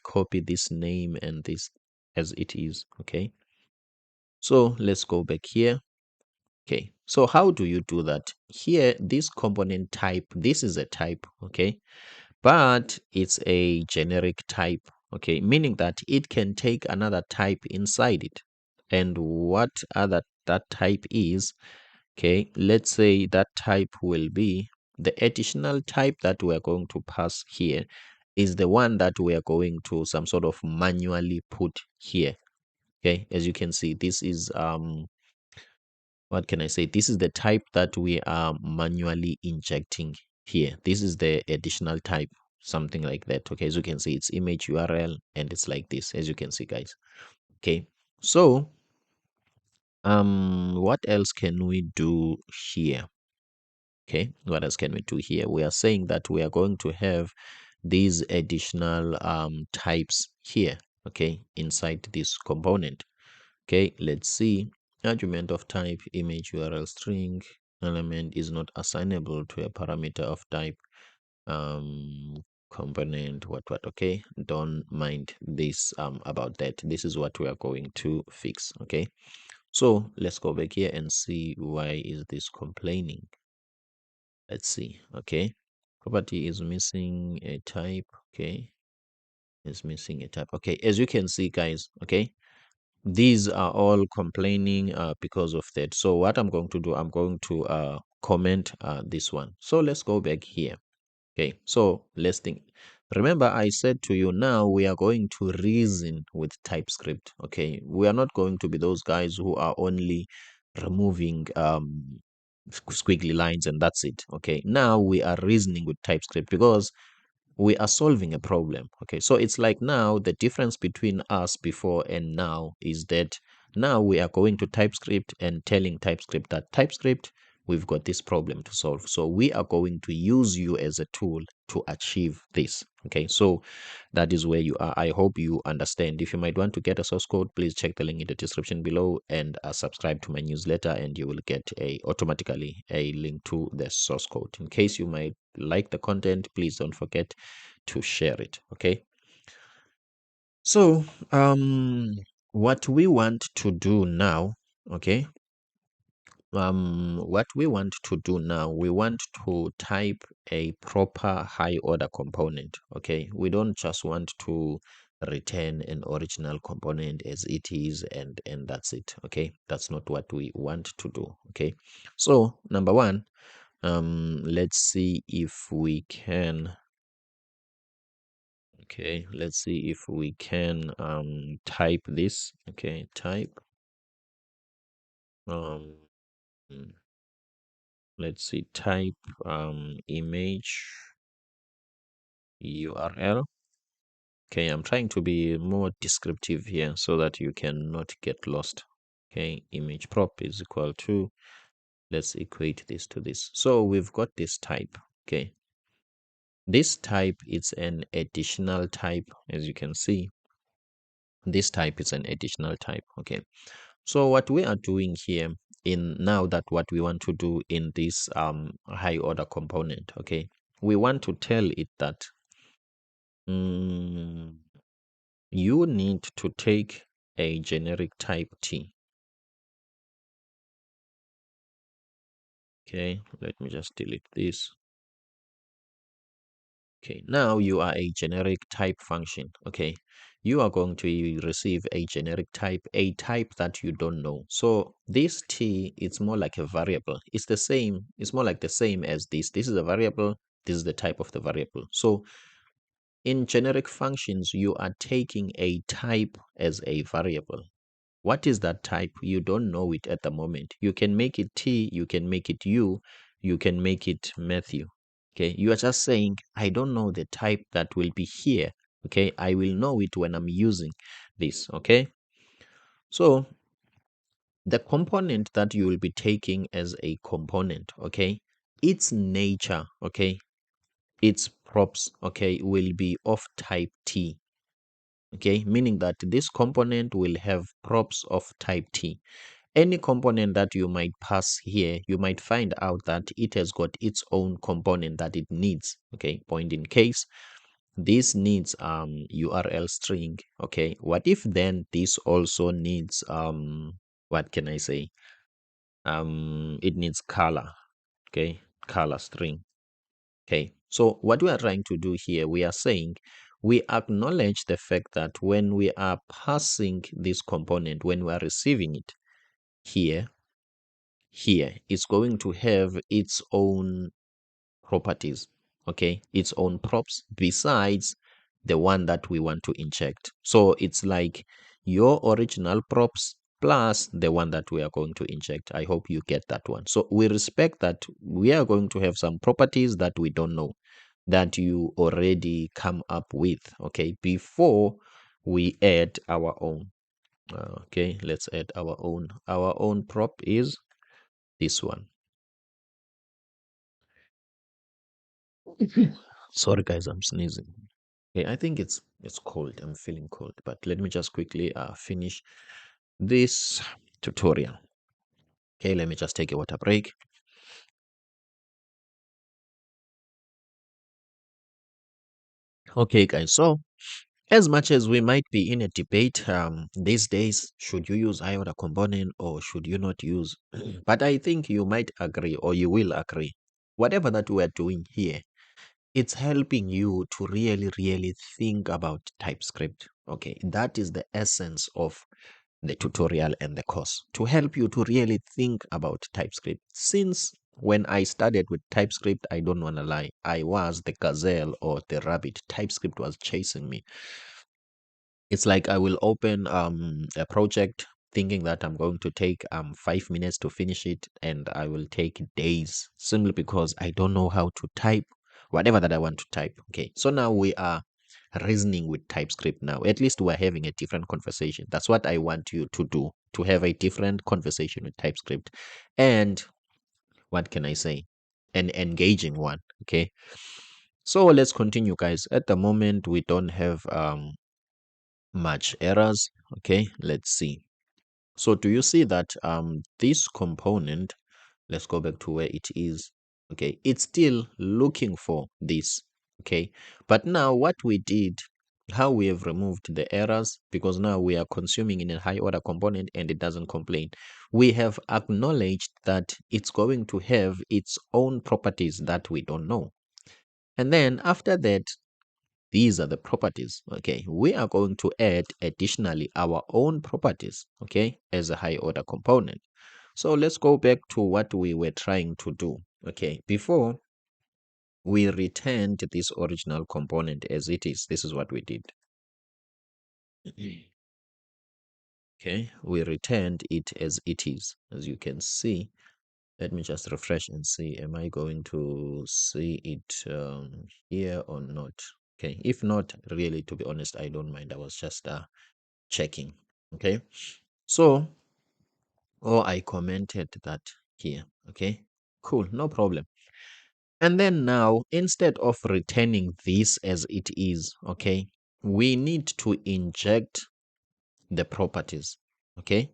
copy this name and this as it is. Okay, so let's go back here. Okay, so how do you do that? Here, this component type, this is a type. Okay, but it's a generic type. Okay, meaning that it can take another type inside it. And what other that type is, okay, let's say that type will be the additional type that we're going to pass here is the one that we are going to some sort of manually put here. Okay, as you can see, this is what can I say? This is the type that we are manually injecting here. This is the additional type, something like that. Okay, as you can see, it's image URL and it's like this, as you can see, guys. Okay, so what else can we do here? Okay, what else can we do here? We are saying that we are going to have these additional types here, okay, inside this component. Okay, let's see. Argument of type image URL string element is not assignable to a parameter of type component what. Okay, don't mind this about that. This is what we are going to fix. Okay, so let's go back here and see why is this complaining. Let's see. Okay, property is missing a type. Okay, is missing a type. Okay, as you can see, guys, okay, these are all complaining because of that. So what I'm going to do, I'm going to comment this one. So let's go back here. Okay, so let's think. Remember, I said to you, now we are going to reason with TypeScript. Okay, we are not going to be those guys who are only removing squiggly lines and that's it. Okay, now we are reasoning with TypeScript because we are solving a problem. Okay, so it's like now the difference between us before and now is that now we are going to TypeScript and telling TypeScript that TypeScript, we've got this problem to solve. So we are going to use you as a tool to achieve this. Okay, so that is where you are. I hope you understand. If you might want to get a source code, please check the link in the description below and subscribe to my newsletter, and you will get automatically a link to the source code. In case you might like the content, please don't forget to share it. Okay, so what we want to do now, okay, what we want to do now, we want to type a proper high order component. Okay, we don't just want to return an original component as it is and that's it. Okay, that's not what we want to do. Okay, so number one, let's see if we can, okay, let's see if we can type this. Okay, type Mm, let's see, type image URL. Okay, I'm trying to be more descriptive here so that you cannot get lost. Okay, image prop is equal to, let's equate this to this. So we've got this type. Okay, this type is an additional type. As you can see, this type is an additional type. Okay, so what we are doing here, in now that what we want to do in this high order component, okay, we want to tell it that mm, you need to take a generic type T. Okay, let me just delete this. Okay, now you are a generic type function. Okay, you are going to receive a generic type, a type that you don't know. So this T, it's more like a variable. It's the same, it's more like the same as this. This is a variable, this is the type of the variable. So in generic functions, you are taking a type as a variable. What is that type? You don't know it at the moment. You can make it T, you can make it U, you can make it Matthew. Okay, you are just saying, I don't know the type that will be here. Okay, I will know it when I'm using this. Okay, so the component that you will be taking as a component, okay, its nature, okay, its props, okay, will be of type T. Okay, meaning that this component will have props of type T. Any component that you might pass here, you might find out that it has got its own component that it needs. Okay, point in case, this needs URL string. Okay, what if then this also needs what can I say? It needs color. Okay, color string. Okay, so what we are trying to do here, we are saying we acknowledge the fact that when we are passing this component, when we are receiving it here, it's going to have its own properties, okay, its own props besides the one that we want to inject. So it's like your original props plus the one that we are going to inject. I hope you get that one. So we respect that we are going to have some properties that we don't know, that you already come up with, okay, before we add our own. Okay, let's add our own. Our own prop is this one. Sorry guys, I'm sneezing. Okay, I think it's cold. I'm feeling cold, but let me just quickly finish this tutorial. Okay, let me just take a water break. Okay, guys, so as much as we might be in a debate these days, should you use iota component or should you not use? But I think you might agree or you will agree. Whatever that we are doing here, it's helping you to really, really think about TypeScript. Okay, that is the essence of the tutorial and the course, to help you to really think about TypeScript. Since when I started with TypeScript, I don't want to lie, I was the gazelle or the rabbit. TypeScript was chasing me. It's like I will open a project thinking that I'm going to take 5 minutes to finish it, and I will take days simply because I don't know how to type whatever that I want to type. Okay, so now we are reasoning with TypeScript now. At least we're having a different conversation. That's what I want you to do, to have a different conversation with TypeScript. And what can I say? An engaging one. Okay. So let's continue, guys. At the moment, we don't have much errors. Okay, let's see. So do you see that this component, let's go back to where it is. Okay, it's still looking for this. Okay, but now what we did, how we have removed the errors, because now we are consuming in a high order component and it doesn't complain. We have acknowledged that it's going to have its own properties that we don't know. And then after that, these are the properties. Okay, we are going to add additionally our own properties, okay, as a high order component. So let's go back to what we were trying to do. Okay, before we returned this original component as it is, this is what we did. Okay, we returned it as it is, as you can see. Let me just refresh and see, am I going to see it here or not? Okay, if not, really, to be honest, I don't mind. I was just checking. Okay, so, I commented that here. Okay, cool, no problem. And then now, instead of returning this as it is, okay, we need to inject the properties. Okay,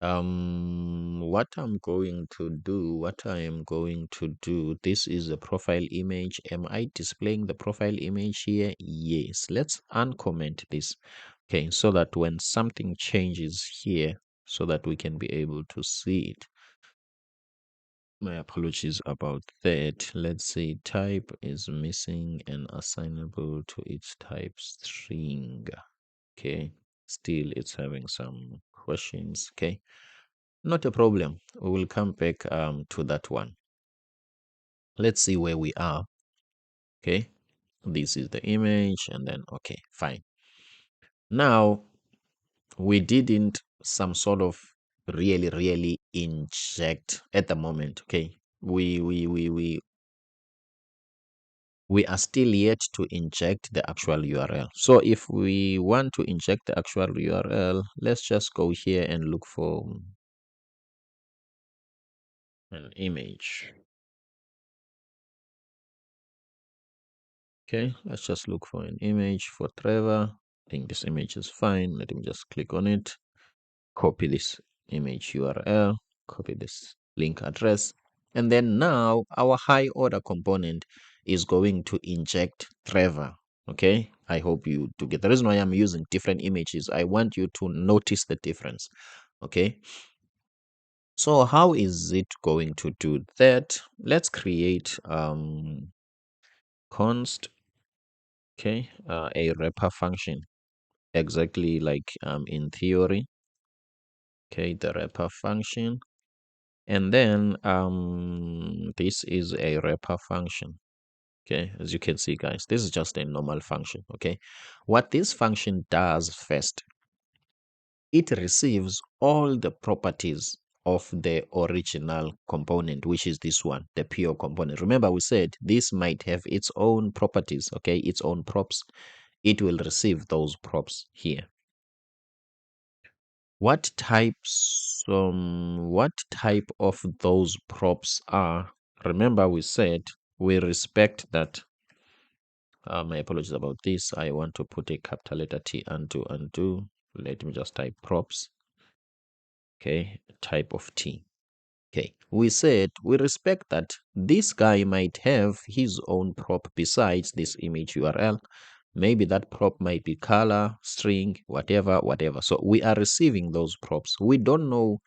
what I am going to do, this is a profile image. Am I displaying the profile image here? Yes. Let's uncomment this. Okay, so that when something changes here, so that we can be able to see it. My apologies about that. Let's see, type is missing and assignable to its type string. Okay, still it's having some questions. Okay, not a problem. We will come back to that one. Let's see where we are. Okay, this is the image, and then okay, fine. Now we didn't some sort of really inject at the moment. Okay, we are still yet to inject the actual URL. So if we want to inject the actual URL, let's just go here and look for an image. Okay, let's just look for an image for Trevor. I think this image is fine. Let me just click on it, copy this image URL, copy this link address, and then now our high order component is going to inject Trevor. Okay, I hope you to get the reason why I'm using different images. I want you to notice the difference. Okay, so how is it going to do that? Let's create const, okay, a wrapper function, exactly like in theory. Okay, the wrapper function. And then this is a wrapper function. Okay, as you can see, guys, this is just a normal function. Okay, what this function does first, it receives all the properties of the original component, which is this one, the pure component. Remember, we said this might have its own properties, okay, its own props. It will receive those props here. What type of those props are? Remember, we said we respect that. My apologies about this. I want to put a capital letter T, undo. Let me just type props. Okay, type of T. Okay, we said we respect that this guy might have his own prop besides this image URL. Maybe that prop might be color, string, whatever. So we are receiving those props. We don't know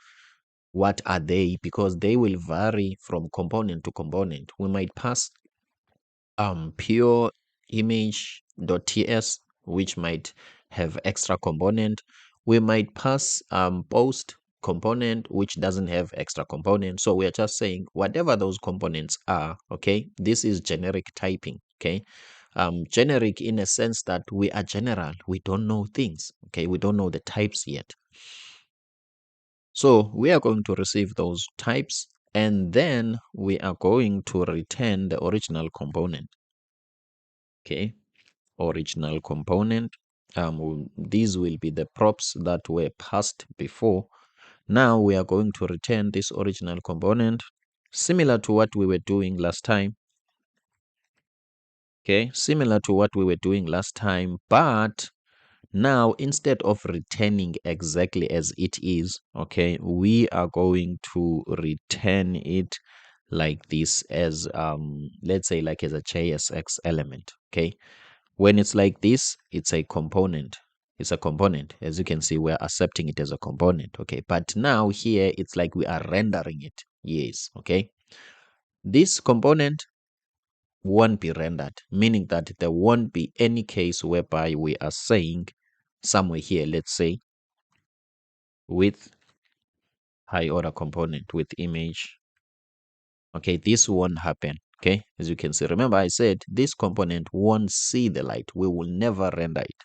what are they because they will vary from component to component. We might pass pure image.ts, which might have extra component. We might pass post component, which doesn't have extra component. So we are just saying whatever those components are, okay, this is generic typing. Okay, generic in a sense that we are general, we don't know things. Okay, we don't know the types yet. So we are going to receive those types, and then we are going to return the original component. Okay, original component. These will be the props that were passed before. Now we are going to return this original component, similar to what we were doing last time. Okay, similar to what we were doing last time, but now, instead of returning exactly as it is, okay, we are going to return it like this as, let's say like as a JSX element, okay? When it's like this, it's a component. It's a component. As you can see, we're accepting it as a component, okay? But now here, it's like we are rendering it. Yes, okay? This component won't be rendered, meaning that there won't be any case whereby we are saying somewhere here, let's say, with high order component with image. Okay, this won't happen. Okay, as you can see, remember I said this component won't see the light. We will never render it.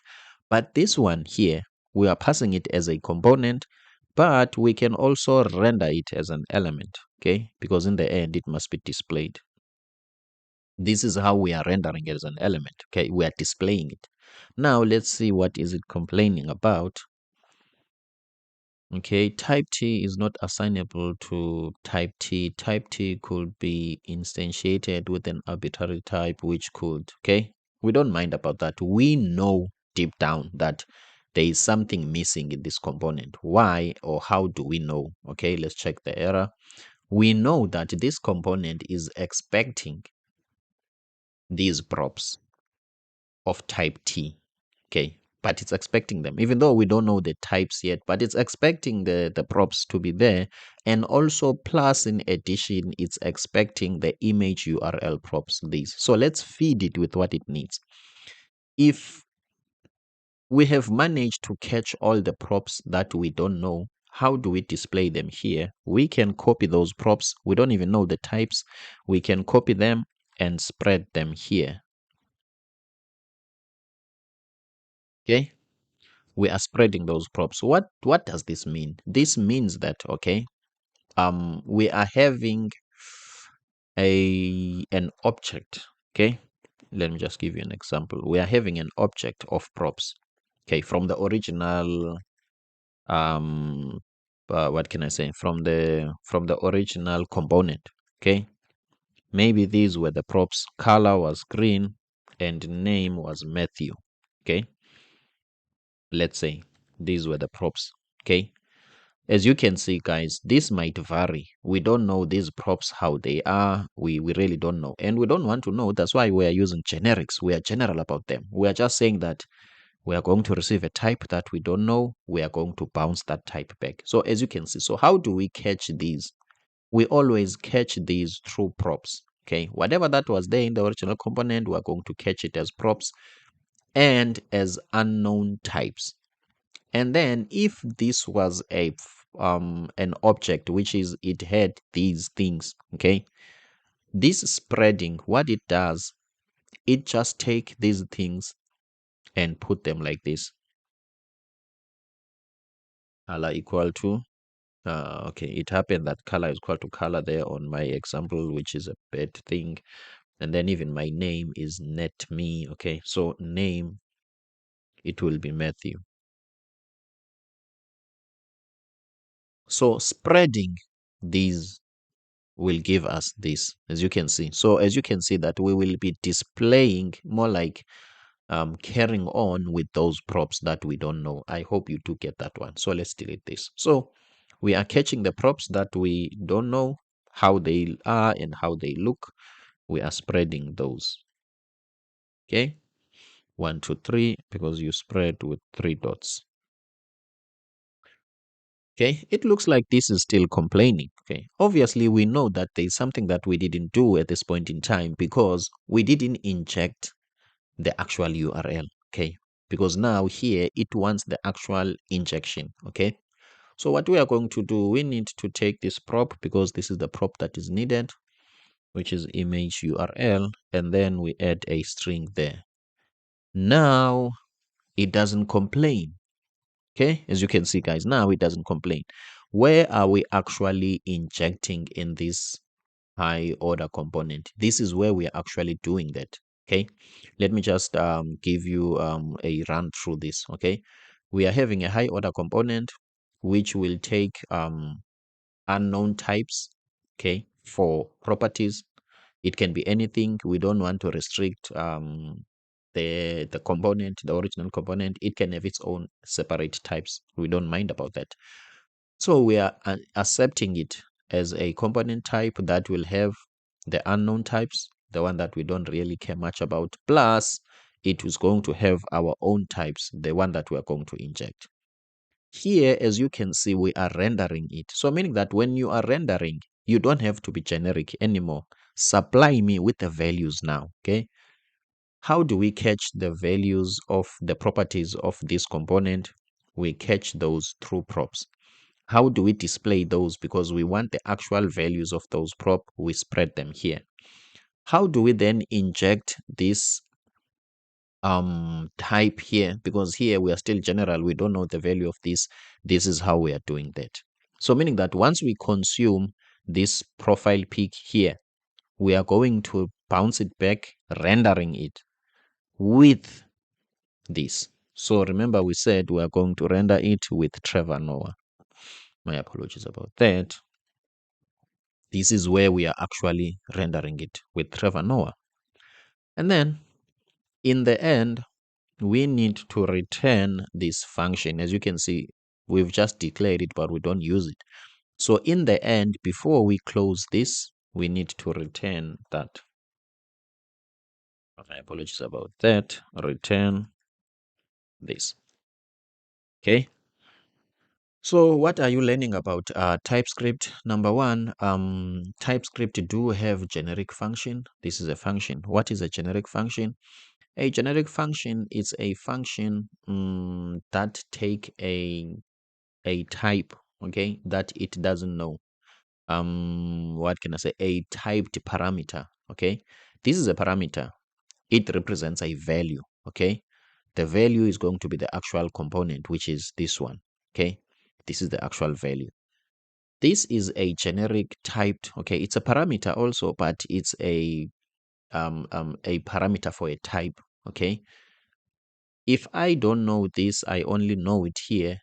But this one here, we are passing it as a component, but we can also render it as an element. okay? Because in the end, it must be displayed. This is how we are rendering it as an element, okay? We are displaying it. Now, let's see what is it complaining about. Okay, type T is not assignable to type T. Type T could be instantiated with an arbitrary type, which could, okay? We don't mind about that. We know deep down that there is something missing in this component. Why or how do we know? Okay, let's check the error. We know that this component is expecting these props of type T. Okay, but it's expecting them, even though we don't know the types yet, but it's expecting the props to be there. And also, plus in addition, it's expecting the image URL props, these. So let's feed it with what it needs. If we have managed to catch all the props that we don't know, how do we display them here? We can copy those props. We don't even know the types. We can copy them and spread them here. Okay, we are spreading those props. What does this mean? This means that, okay, we are having an object. Okay, let me just give you an example. We are having an object of props, okay, from the original what can I say, from the original component. Okay, maybe these were the props. Color was green and name was Matthew. Okay, let's say these were the props. Okay, as you can see, guys, this might vary. We don't know these props, how they are. We really don't know. And we don't want to know. That's why we are using generics. We are general about them. We are just saying that we are going to receive a type that we don't know. We are going to bounce that type back. So as you can see, so how do we catch these? We always catch these through props. Okay, whatever that was there in the original component, we are going to catch it as props and as unknown types. And then if this was an object which is it had these things, okay, this spreading, what it does, it just take these things and put them like this. Color equal to okay, it happened that color is equal to color there on my example, which is a bad thing. And then even my name is net me. Okay, so name, it will be Matthew. So spreading these will give us this, as you can see. So as you can see that we will be displaying more like carrying on with those props that we don't know. I hope you do get that one. So let's delete this. So we are catching the props that we don't know how they are and how they look. We are spreading those. Okay, 1, 2, 3, because you spread with 3 dots. Okay, it looks like this is still complaining. Okay, obviously we know that there's something that we didn't do at this point in time because we didn't inject the actual URL. Okay, because now here it wants the actual injection. Okay, so what we are going to do, we need to take this prop because this is the prop that is needed, which is image URL, and then we add a string there. Now it doesn't complain. Okay, as you can see, guys, now it doesn't complain. Where are we actually injecting in this high order component? This is where we are actually doing that. Okay, let me just give you a run through this. Okay, we are having a high order component which will take unknown types, okay, for properties. It can be anything. We don't want to restrict the component, the original component. It can have its own separate types. We don't mind about that. So we are accepting it as a component type that will have the unknown types, the one that we don't really care much about, plus it is going to have our own types, the one that we are going to inject. Here, as you can see, we are rendering it. So meaning that when you are rendering, you don't have to be generic anymore. Supply me with the values now, okay? How do we catch the values of the properties of this component? We catch those through props. How do we display those? Because we want the actual values of those prop, we spread them here. How do we then inject this type here? Because here we are still general, we don't know the value of this. This is how we are doing that. So meaning that once we consume this profile pic here, we are going to bounce it back, rendering it with this. So remember we said we are going to render it with Trevor Noah. My apologies about that. This is where we are actually rendering it with Trevor Noah. And then in the end, we need to return this function. As you can see, we've just declared it, but we don't use it. So in the end, before we close this, we need to return that. My apologies about that. Return this. Okay. So what are you learning about TypeScript? Number one, TypeScript do have generic function. This is a function. What is a generic function? A generic function is a function that take a type, okay, that it doesn't know. What can I say? A typed parameter, okay. This is a parameter. It represents a value, okay. The value is going to be the actual component, which is this one, okay. This is the actual value. This is a generic typed, okay. It's a parameter also, but it's a parameter for a type, okay. If I don't know this, I only know it here,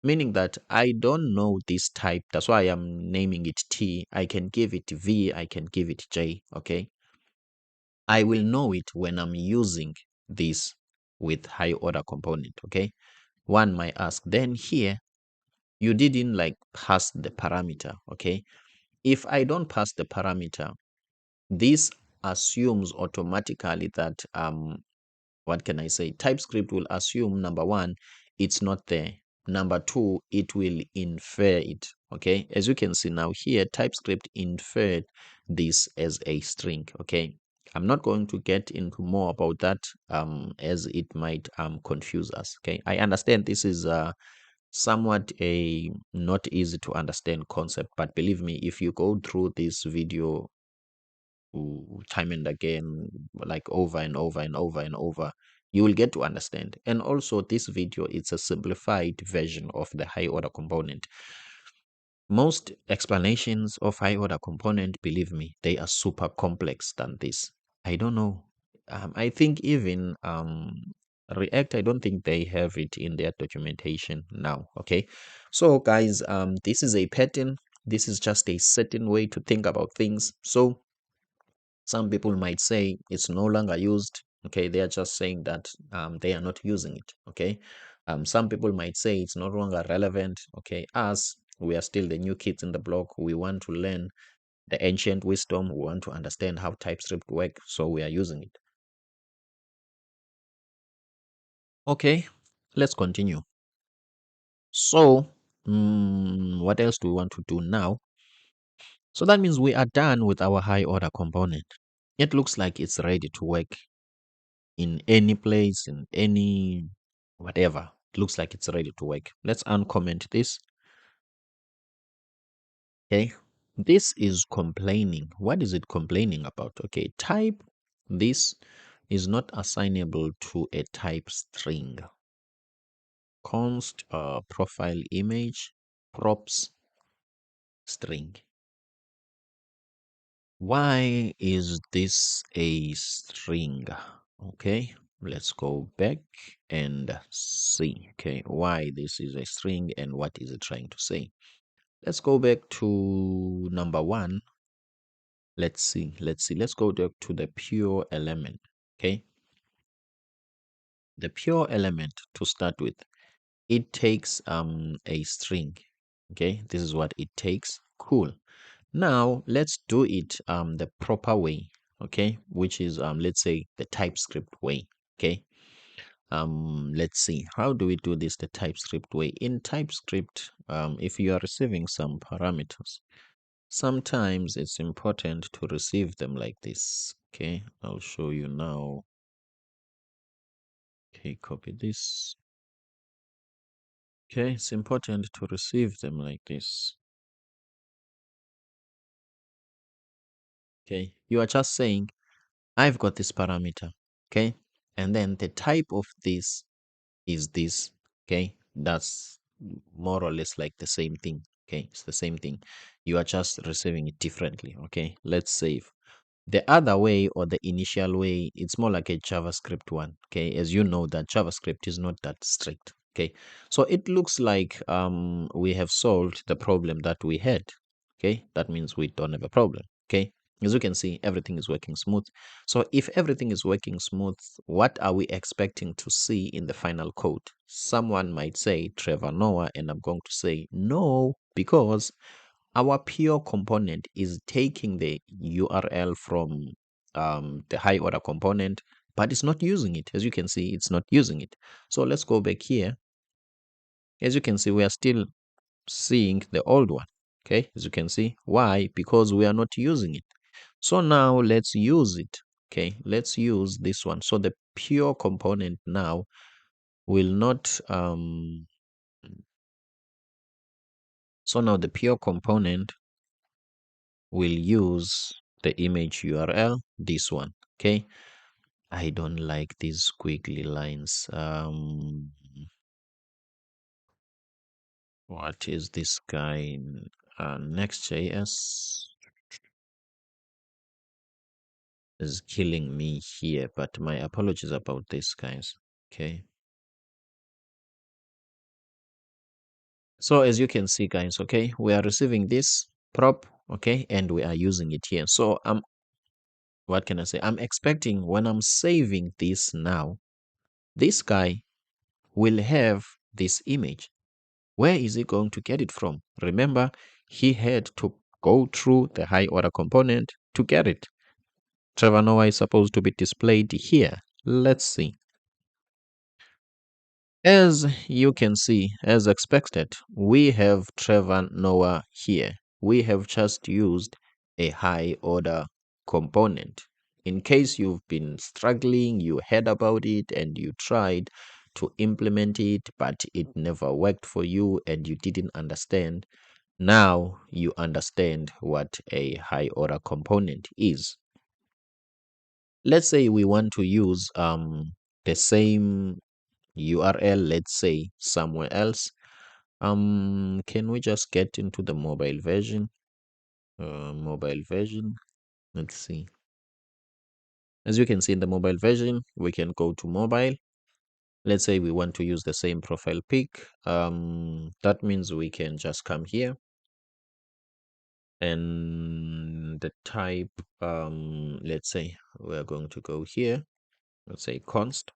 meaning that I don't know this type. That's why I'm naming it T. I can give it V, I can give it J, okay? I will know it when I'm using this with high order component, okay? One might ask, then here, you didn't like pass the parameter, okay? If I don't pass the parameter, this assumes automatically that what can I say? TypeScript will assume number one, it's not there. Number two, it will infer it. Okay, as you can see now here, TypeScript inferred this as a string. Okay, I'm not going to get into more about that as it might confuse us. Okay, I understand this is somewhat a not easy to understand concept, but believe me, if you go through this video time and again, like over and over and over and over, you will get to understand. And also this video is a simplified version of the high order component. Most explanations of high order component, believe me, they are super complex than this. I don't know. I think even React, I don't think they have it in their documentation now. Okay, so guys, this is a pattern. This is just a certain way to think about things. So some people might say it's no longer used. Okay, they are just saying that they are not using it. Okay, some people might say it's no longer relevant. Okay, us, we are still the new kids in the block. We want to learn the ancient wisdom. We want to understand how TypeScript work, so we are using it. Okay, let's continue. So, what else do we want to do now? So that means we are done with our high order component. It looks like it's ready to work in any place, in any whatever. It looks like it's ready to work. Let's uncomment this. Okay. This is complaining. What is it complaining about? Okay. Type this is not assignable to a type string. Const profile image props string. Why is this a string? Okay, let's go back and see. Okay, why this is a string and what is it trying to say? Let's go back to number one. Let's see. Let's go back to the pure element. Okay, the pure element to start with, it takes a string. Okay, this is what it takes. Cool. Now let's do it the proper way. Okay, which is let's say the TypeScript way. Okay, let's see, how do we do this the TypeScript way? In TypeScript, if you are receiving some parameters, sometimes it's important to receive them like this. Okay, I'll show you now. Okay, copy this. Okay, it's important to receive them like this. Okay, you are just saying I've got this parameter. Okay, and then the type of this is this. Okay, that's more or less like the same thing. Okay, it's the same thing. You are just receiving it differently. Okay, let's save. The other way, or the initial way, it's more like a JavaScript one. Okay, as you know that JavaScript is not that strict. Okay, so it looks like we have solved the problem that we had. Okay, that means we don't have a problem. Okay, as you can see, everything is working smooth. So if everything is working smooth, what are we expecting to see in the final code? Someone might say Trevor Noah, and I'm going to say no, because our pure component is taking the URL from the high order component, but it's not using it. As you can see, it's not using it. So let's go back here. As you can see, we are still seeing the old one. Okay, as you can see. Why? Because we are not using it. So now let's use it. Okay, let's use this one. So the pure component now will not so now the pure component will use the image URL, this one. Okay, I don't like these squiggly lines. What is this guy? Next.js is killing me here, but my apologies about this, guys. Okay. So as you can see, guys, okay, we are receiving this prop, okay, and we are using it here. So what can I say? I'm expecting when I'm saving this now, this guy will have this image. Where is he going to get it from? Remember, he had to go through the high order component to get it. Trevor Noah is supposed to be displayed here. Let's see. As you can see, as expected, we have Trevor Noah here. We have just used a high order component. In case you've been struggling, you heard about it and you tried to implement it, but it never worked for you and you didn't understand. Now you understand what a high order component is. Let's say we want to use the same URL, let's say somewhere else. Can we just get into the mobile version? Mobile version. Let's see. As you can see in the mobile version, we can go to mobile. Let's say we want to use the same profile pic. That means we can just come here and the type, let's say we're going to go here. Let's say const.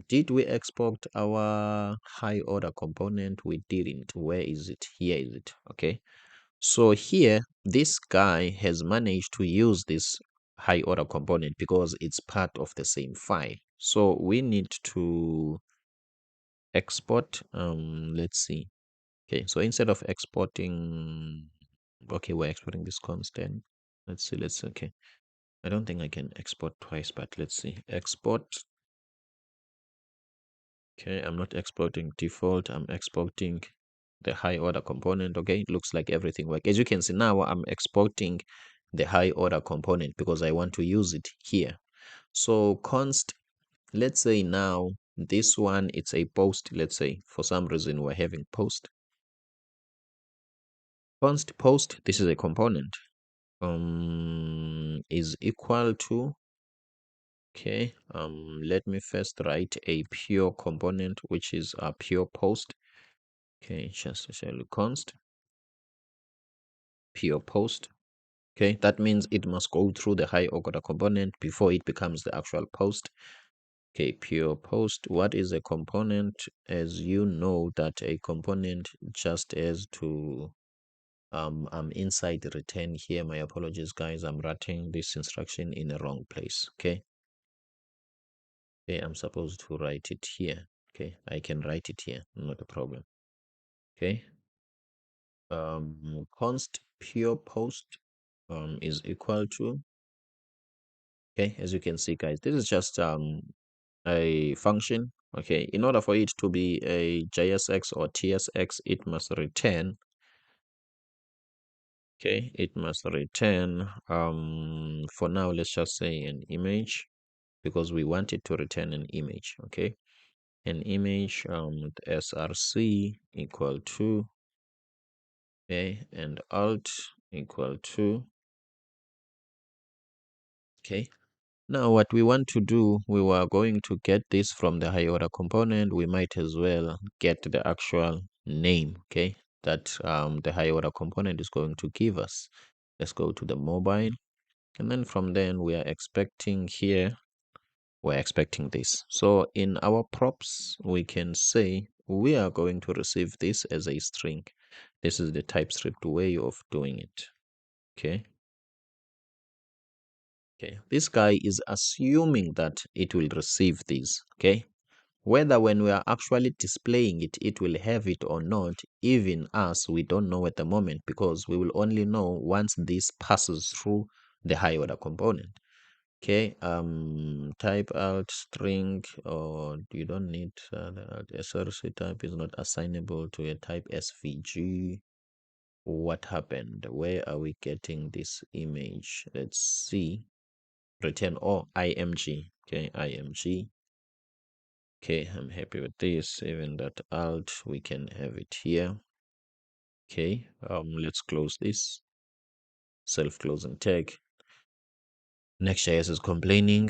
Did we export our high order component? We didn't. Where is it? Here is it. Okay. So here, this guy has managed to use this high order component because it's part of the same file. So we need to export. Let's see. Okay. So instead of exporting, okay, we're exporting this constant. Let's see. Okay. I don't think I can export twice, but let's see. Export. Okay, I'm not exporting default, I'm exporting the high order component. Okay, it looks like everything works. As you can see now, I'm exporting the high order component because I want to use it here. So const, let's say now this one, it's a post. Let's say for some reason we're having post. Const post, this is a component, is equal to, okay, let me first write a pure component, which is a pure post. Okay, just a shell const pure post. Okay, that means it must go through the high order component before it becomes the actual post. Okay, pure post. What is a component? As you know that a component just has to I'm inside return here. My apologies, guys. I'm writing this instruction in the wrong place. Okay. Okay, I'm supposed to write it here. Okay, I can write it here, not a problem. Okay. Const pure post is equal to, okay, as you can see, guys, this is just a function. Okay, in order for it to be a JSX or TSX, it must return, okay, it must return for now, let's just say an image, because we want it to return an image. Okay, an image with src equal to okay, and alt equal to, okay. Now what we want to do, we were going to get this from the high order component. We might as well get the actual name, okay, that the high order component is going to give us. Let's go to the mobile, and then from then we are expecting here, we're expecting this. So in our props, we can say we are going to receive this as a string. This is the TypeScript way of doing it, okay. Okay, this guy is assuming that it will receive this, okay. Whether when we are actually displaying it, it will have it or not, even us, we don't know at the moment, because we will only know once this passes through the high order component. Okay, type out string, or you don't need the src type is not assignable to a type svg. What happened? Where are we getting this image? Let's see. Return img. Okay, img. Okay, I'm happy with this. Even that alt, we can have it here. Okay, let's close this. Self-closing tag. Next.js is complaining.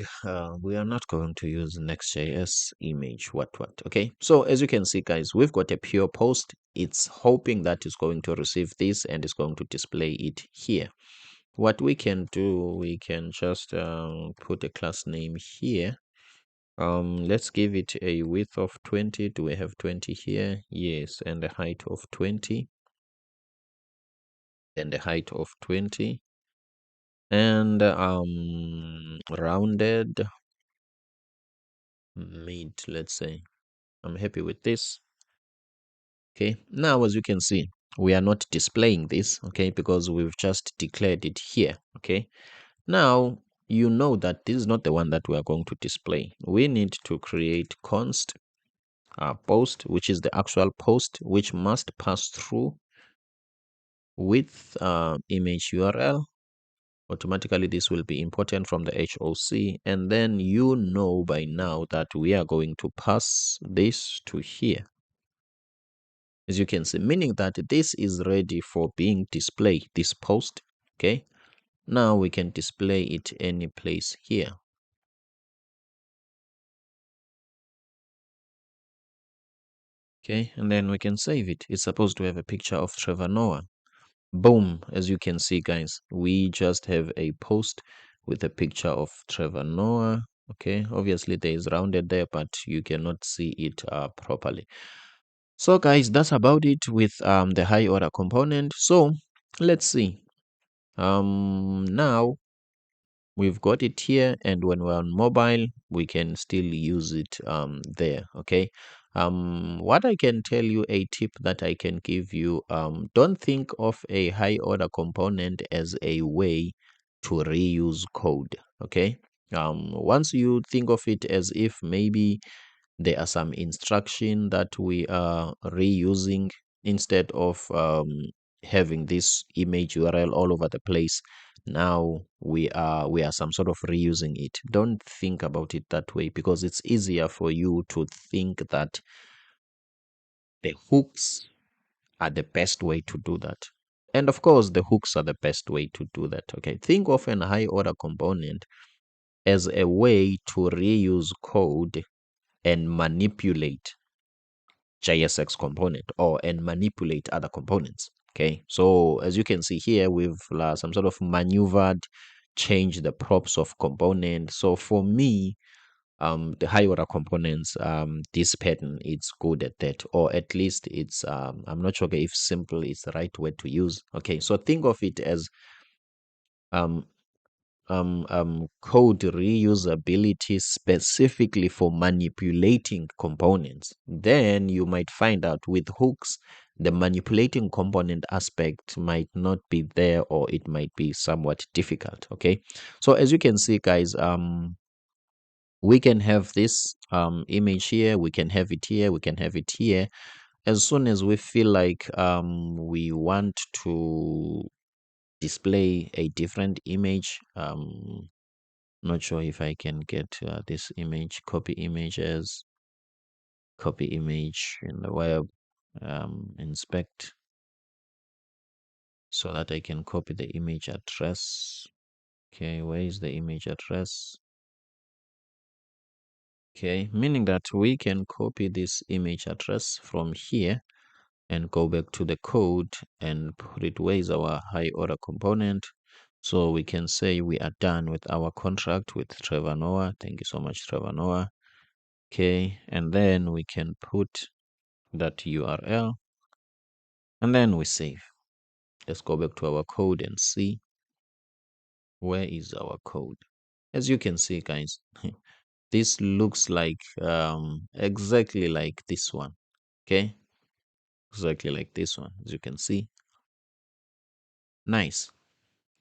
We are not going to use Next.js image. What? Okay, so as you can see, guys, we've got a pure post. It's hoping that it's going to receive this and it's going to display it here. What we can do, we can just put a class name here. Let's give it a width of 20. Do we have 20 here? Yes, and a height of 20. And the height of 20. And rounded mid, let's say. I'm happy with this. Okay, now as you can see, we are not displaying this, okay, because we've just declared it here. Okay, now you know that this is not the one that we are going to display. We need to create const post, which is the actual post, which must pass through with image URL. Automatically this will be important from the HOC, and then you know by now that we are going to pass this to here, as you can see, meaning that this is ready for being displayed, this post. Okay, now we can display it any place here. Okay, and then we can save it. It's supposed to have a picture of Trevor Noah. Boom, as you can see, guys, we just have a post with a picture of Trevor Noah. Okay, obviously there is rounded there, but you cannot see it properly. So guys, that's about it with the high order component. So let's see. Now we've got it here, and when we're on mobile, we can still use it there. Okay, what I can tell you, a tip that I can give you, don't think of a high order component as a way to reuse code. Okay, once you think of it as if maybe there are some instruction that we are reusing, instead of having this image URL all over the place, now we are some sort of reusing it. Don't think about it that way, because it's easier for you to think that the hooks are the best way to do that. And of course the hooks are the best way to do that. Okay, think of an high order component as a way to reuse code and manipulate JSX component, and manipulate other components. Okay, so as you can see here, we've some sort of maneuvered, changed the props of component. So for me, the high order components, this pattern, it's good at that, or at least it's I'm not sure if simple is the right word to use. Okay, so think of it as um code reusability specifically for manipulating components. Then you might find out with hooks, the manipulating component aspect might not be there, or it might be somewhat difficult. Okay, so as you can see, guys, we can have this image here, we can have it here, we can have it here. As soon as we feel like we want to display a different image, not sure if I can get this image, copy image in the web, inspect. so that I can copy the image address. Okay, where is the image address? Okay, meaning that we can copy this image address from here and go back to the code and put it where is our high order component. So we can say we are done with our contract with Trevor Noah. Thank you so much, Trevor Noah. Okay, and then we can put that URL and then we save. Let's go back to our code and see where is our code. As you can see, guys, this looks like exactly like this one. Okay, exactly like this one, as you can see. Nice.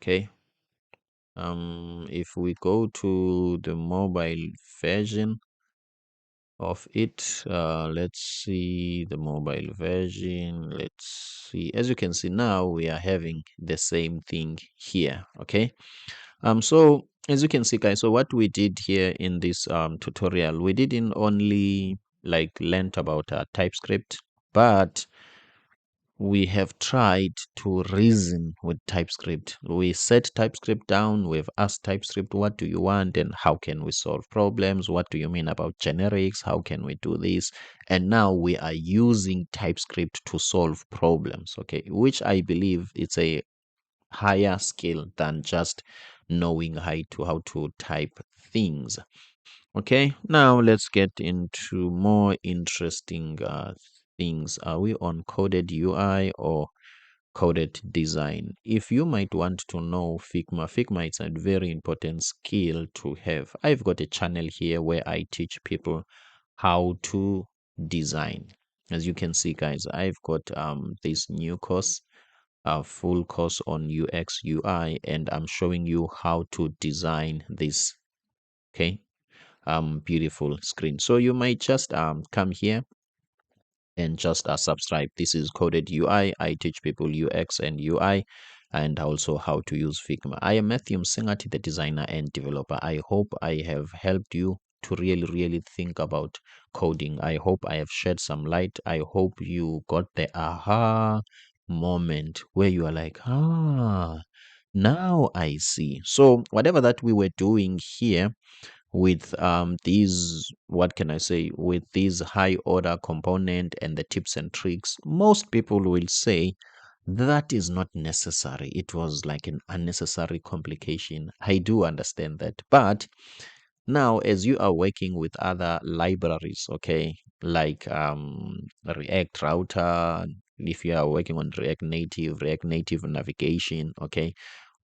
Okay, if we go to the mobile version of it, let's see the mobile version. Let's see, as you can see now, we are having the same thing here. Okay, so as you can see, guys, so what we did here in this tutorial, we didn't only like learned about TypeScript, but we have tried to reason with TypeScript. We set TypeScript down. We've asked TypeScript, what do you want and how can we solve problems? What do you mean about generics? How can we do this? And now we are using TypeScript to solve problems, okay, which I believe it's a higher skill than just knowing how to type things. Okay, now let's get into more interesting things. Are we on coded UI or coded design? If you might want to know Figma is a very important skill to have. I've got a channel here where I teach people how to design. As you can see, guys, I've got this new course, a full course on UX UI, and I'm showing you how to design this. Okay, beautiful screen. So you might just come here and just subscribe. This is coded UI. I teach people UX and UI and also how to use Figma. I am Matthew Msingati, the designer and developer. I hope I have helped you to really think about coding. I hope I have shed some light. I hope you got the aha moment where you are like, now I see. So whatever that we were doing here with these, what can I say, with these high order component and the tips and tricks, most people will say that is not necessary. It was like an unnecessary complication. I do understand that, but now as you are working with other libraries, okay, like React router, if you are working on React Native navigation, okay,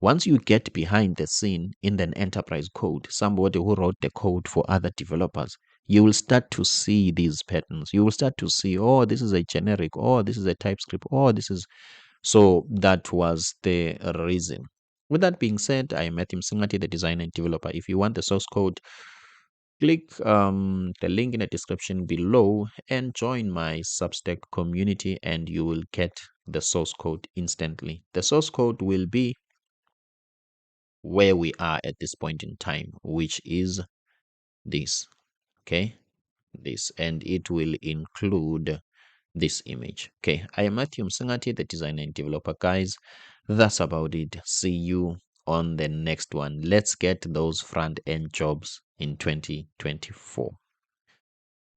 once you get behind the scene in an enterprise code, somebody who wrote the code for other developers, you will start to see these patterns. You will start to see, oh, this is a generic, oh, this is a TypeScript, oh, this is. So that was the reason. With that being said, I am Matthew Msingati, the designer and developer. If you want the source code, click the link in the description below and join my Substack community, and you will get the source code instantly. The source code will be where we are at this point in time, which is this. Okay, this, and it will include this image. Okay, I am Matthew Msingati, the designer and developer. Guys, that's about it. See you on the next one. Let's get those front end jobs in 2024.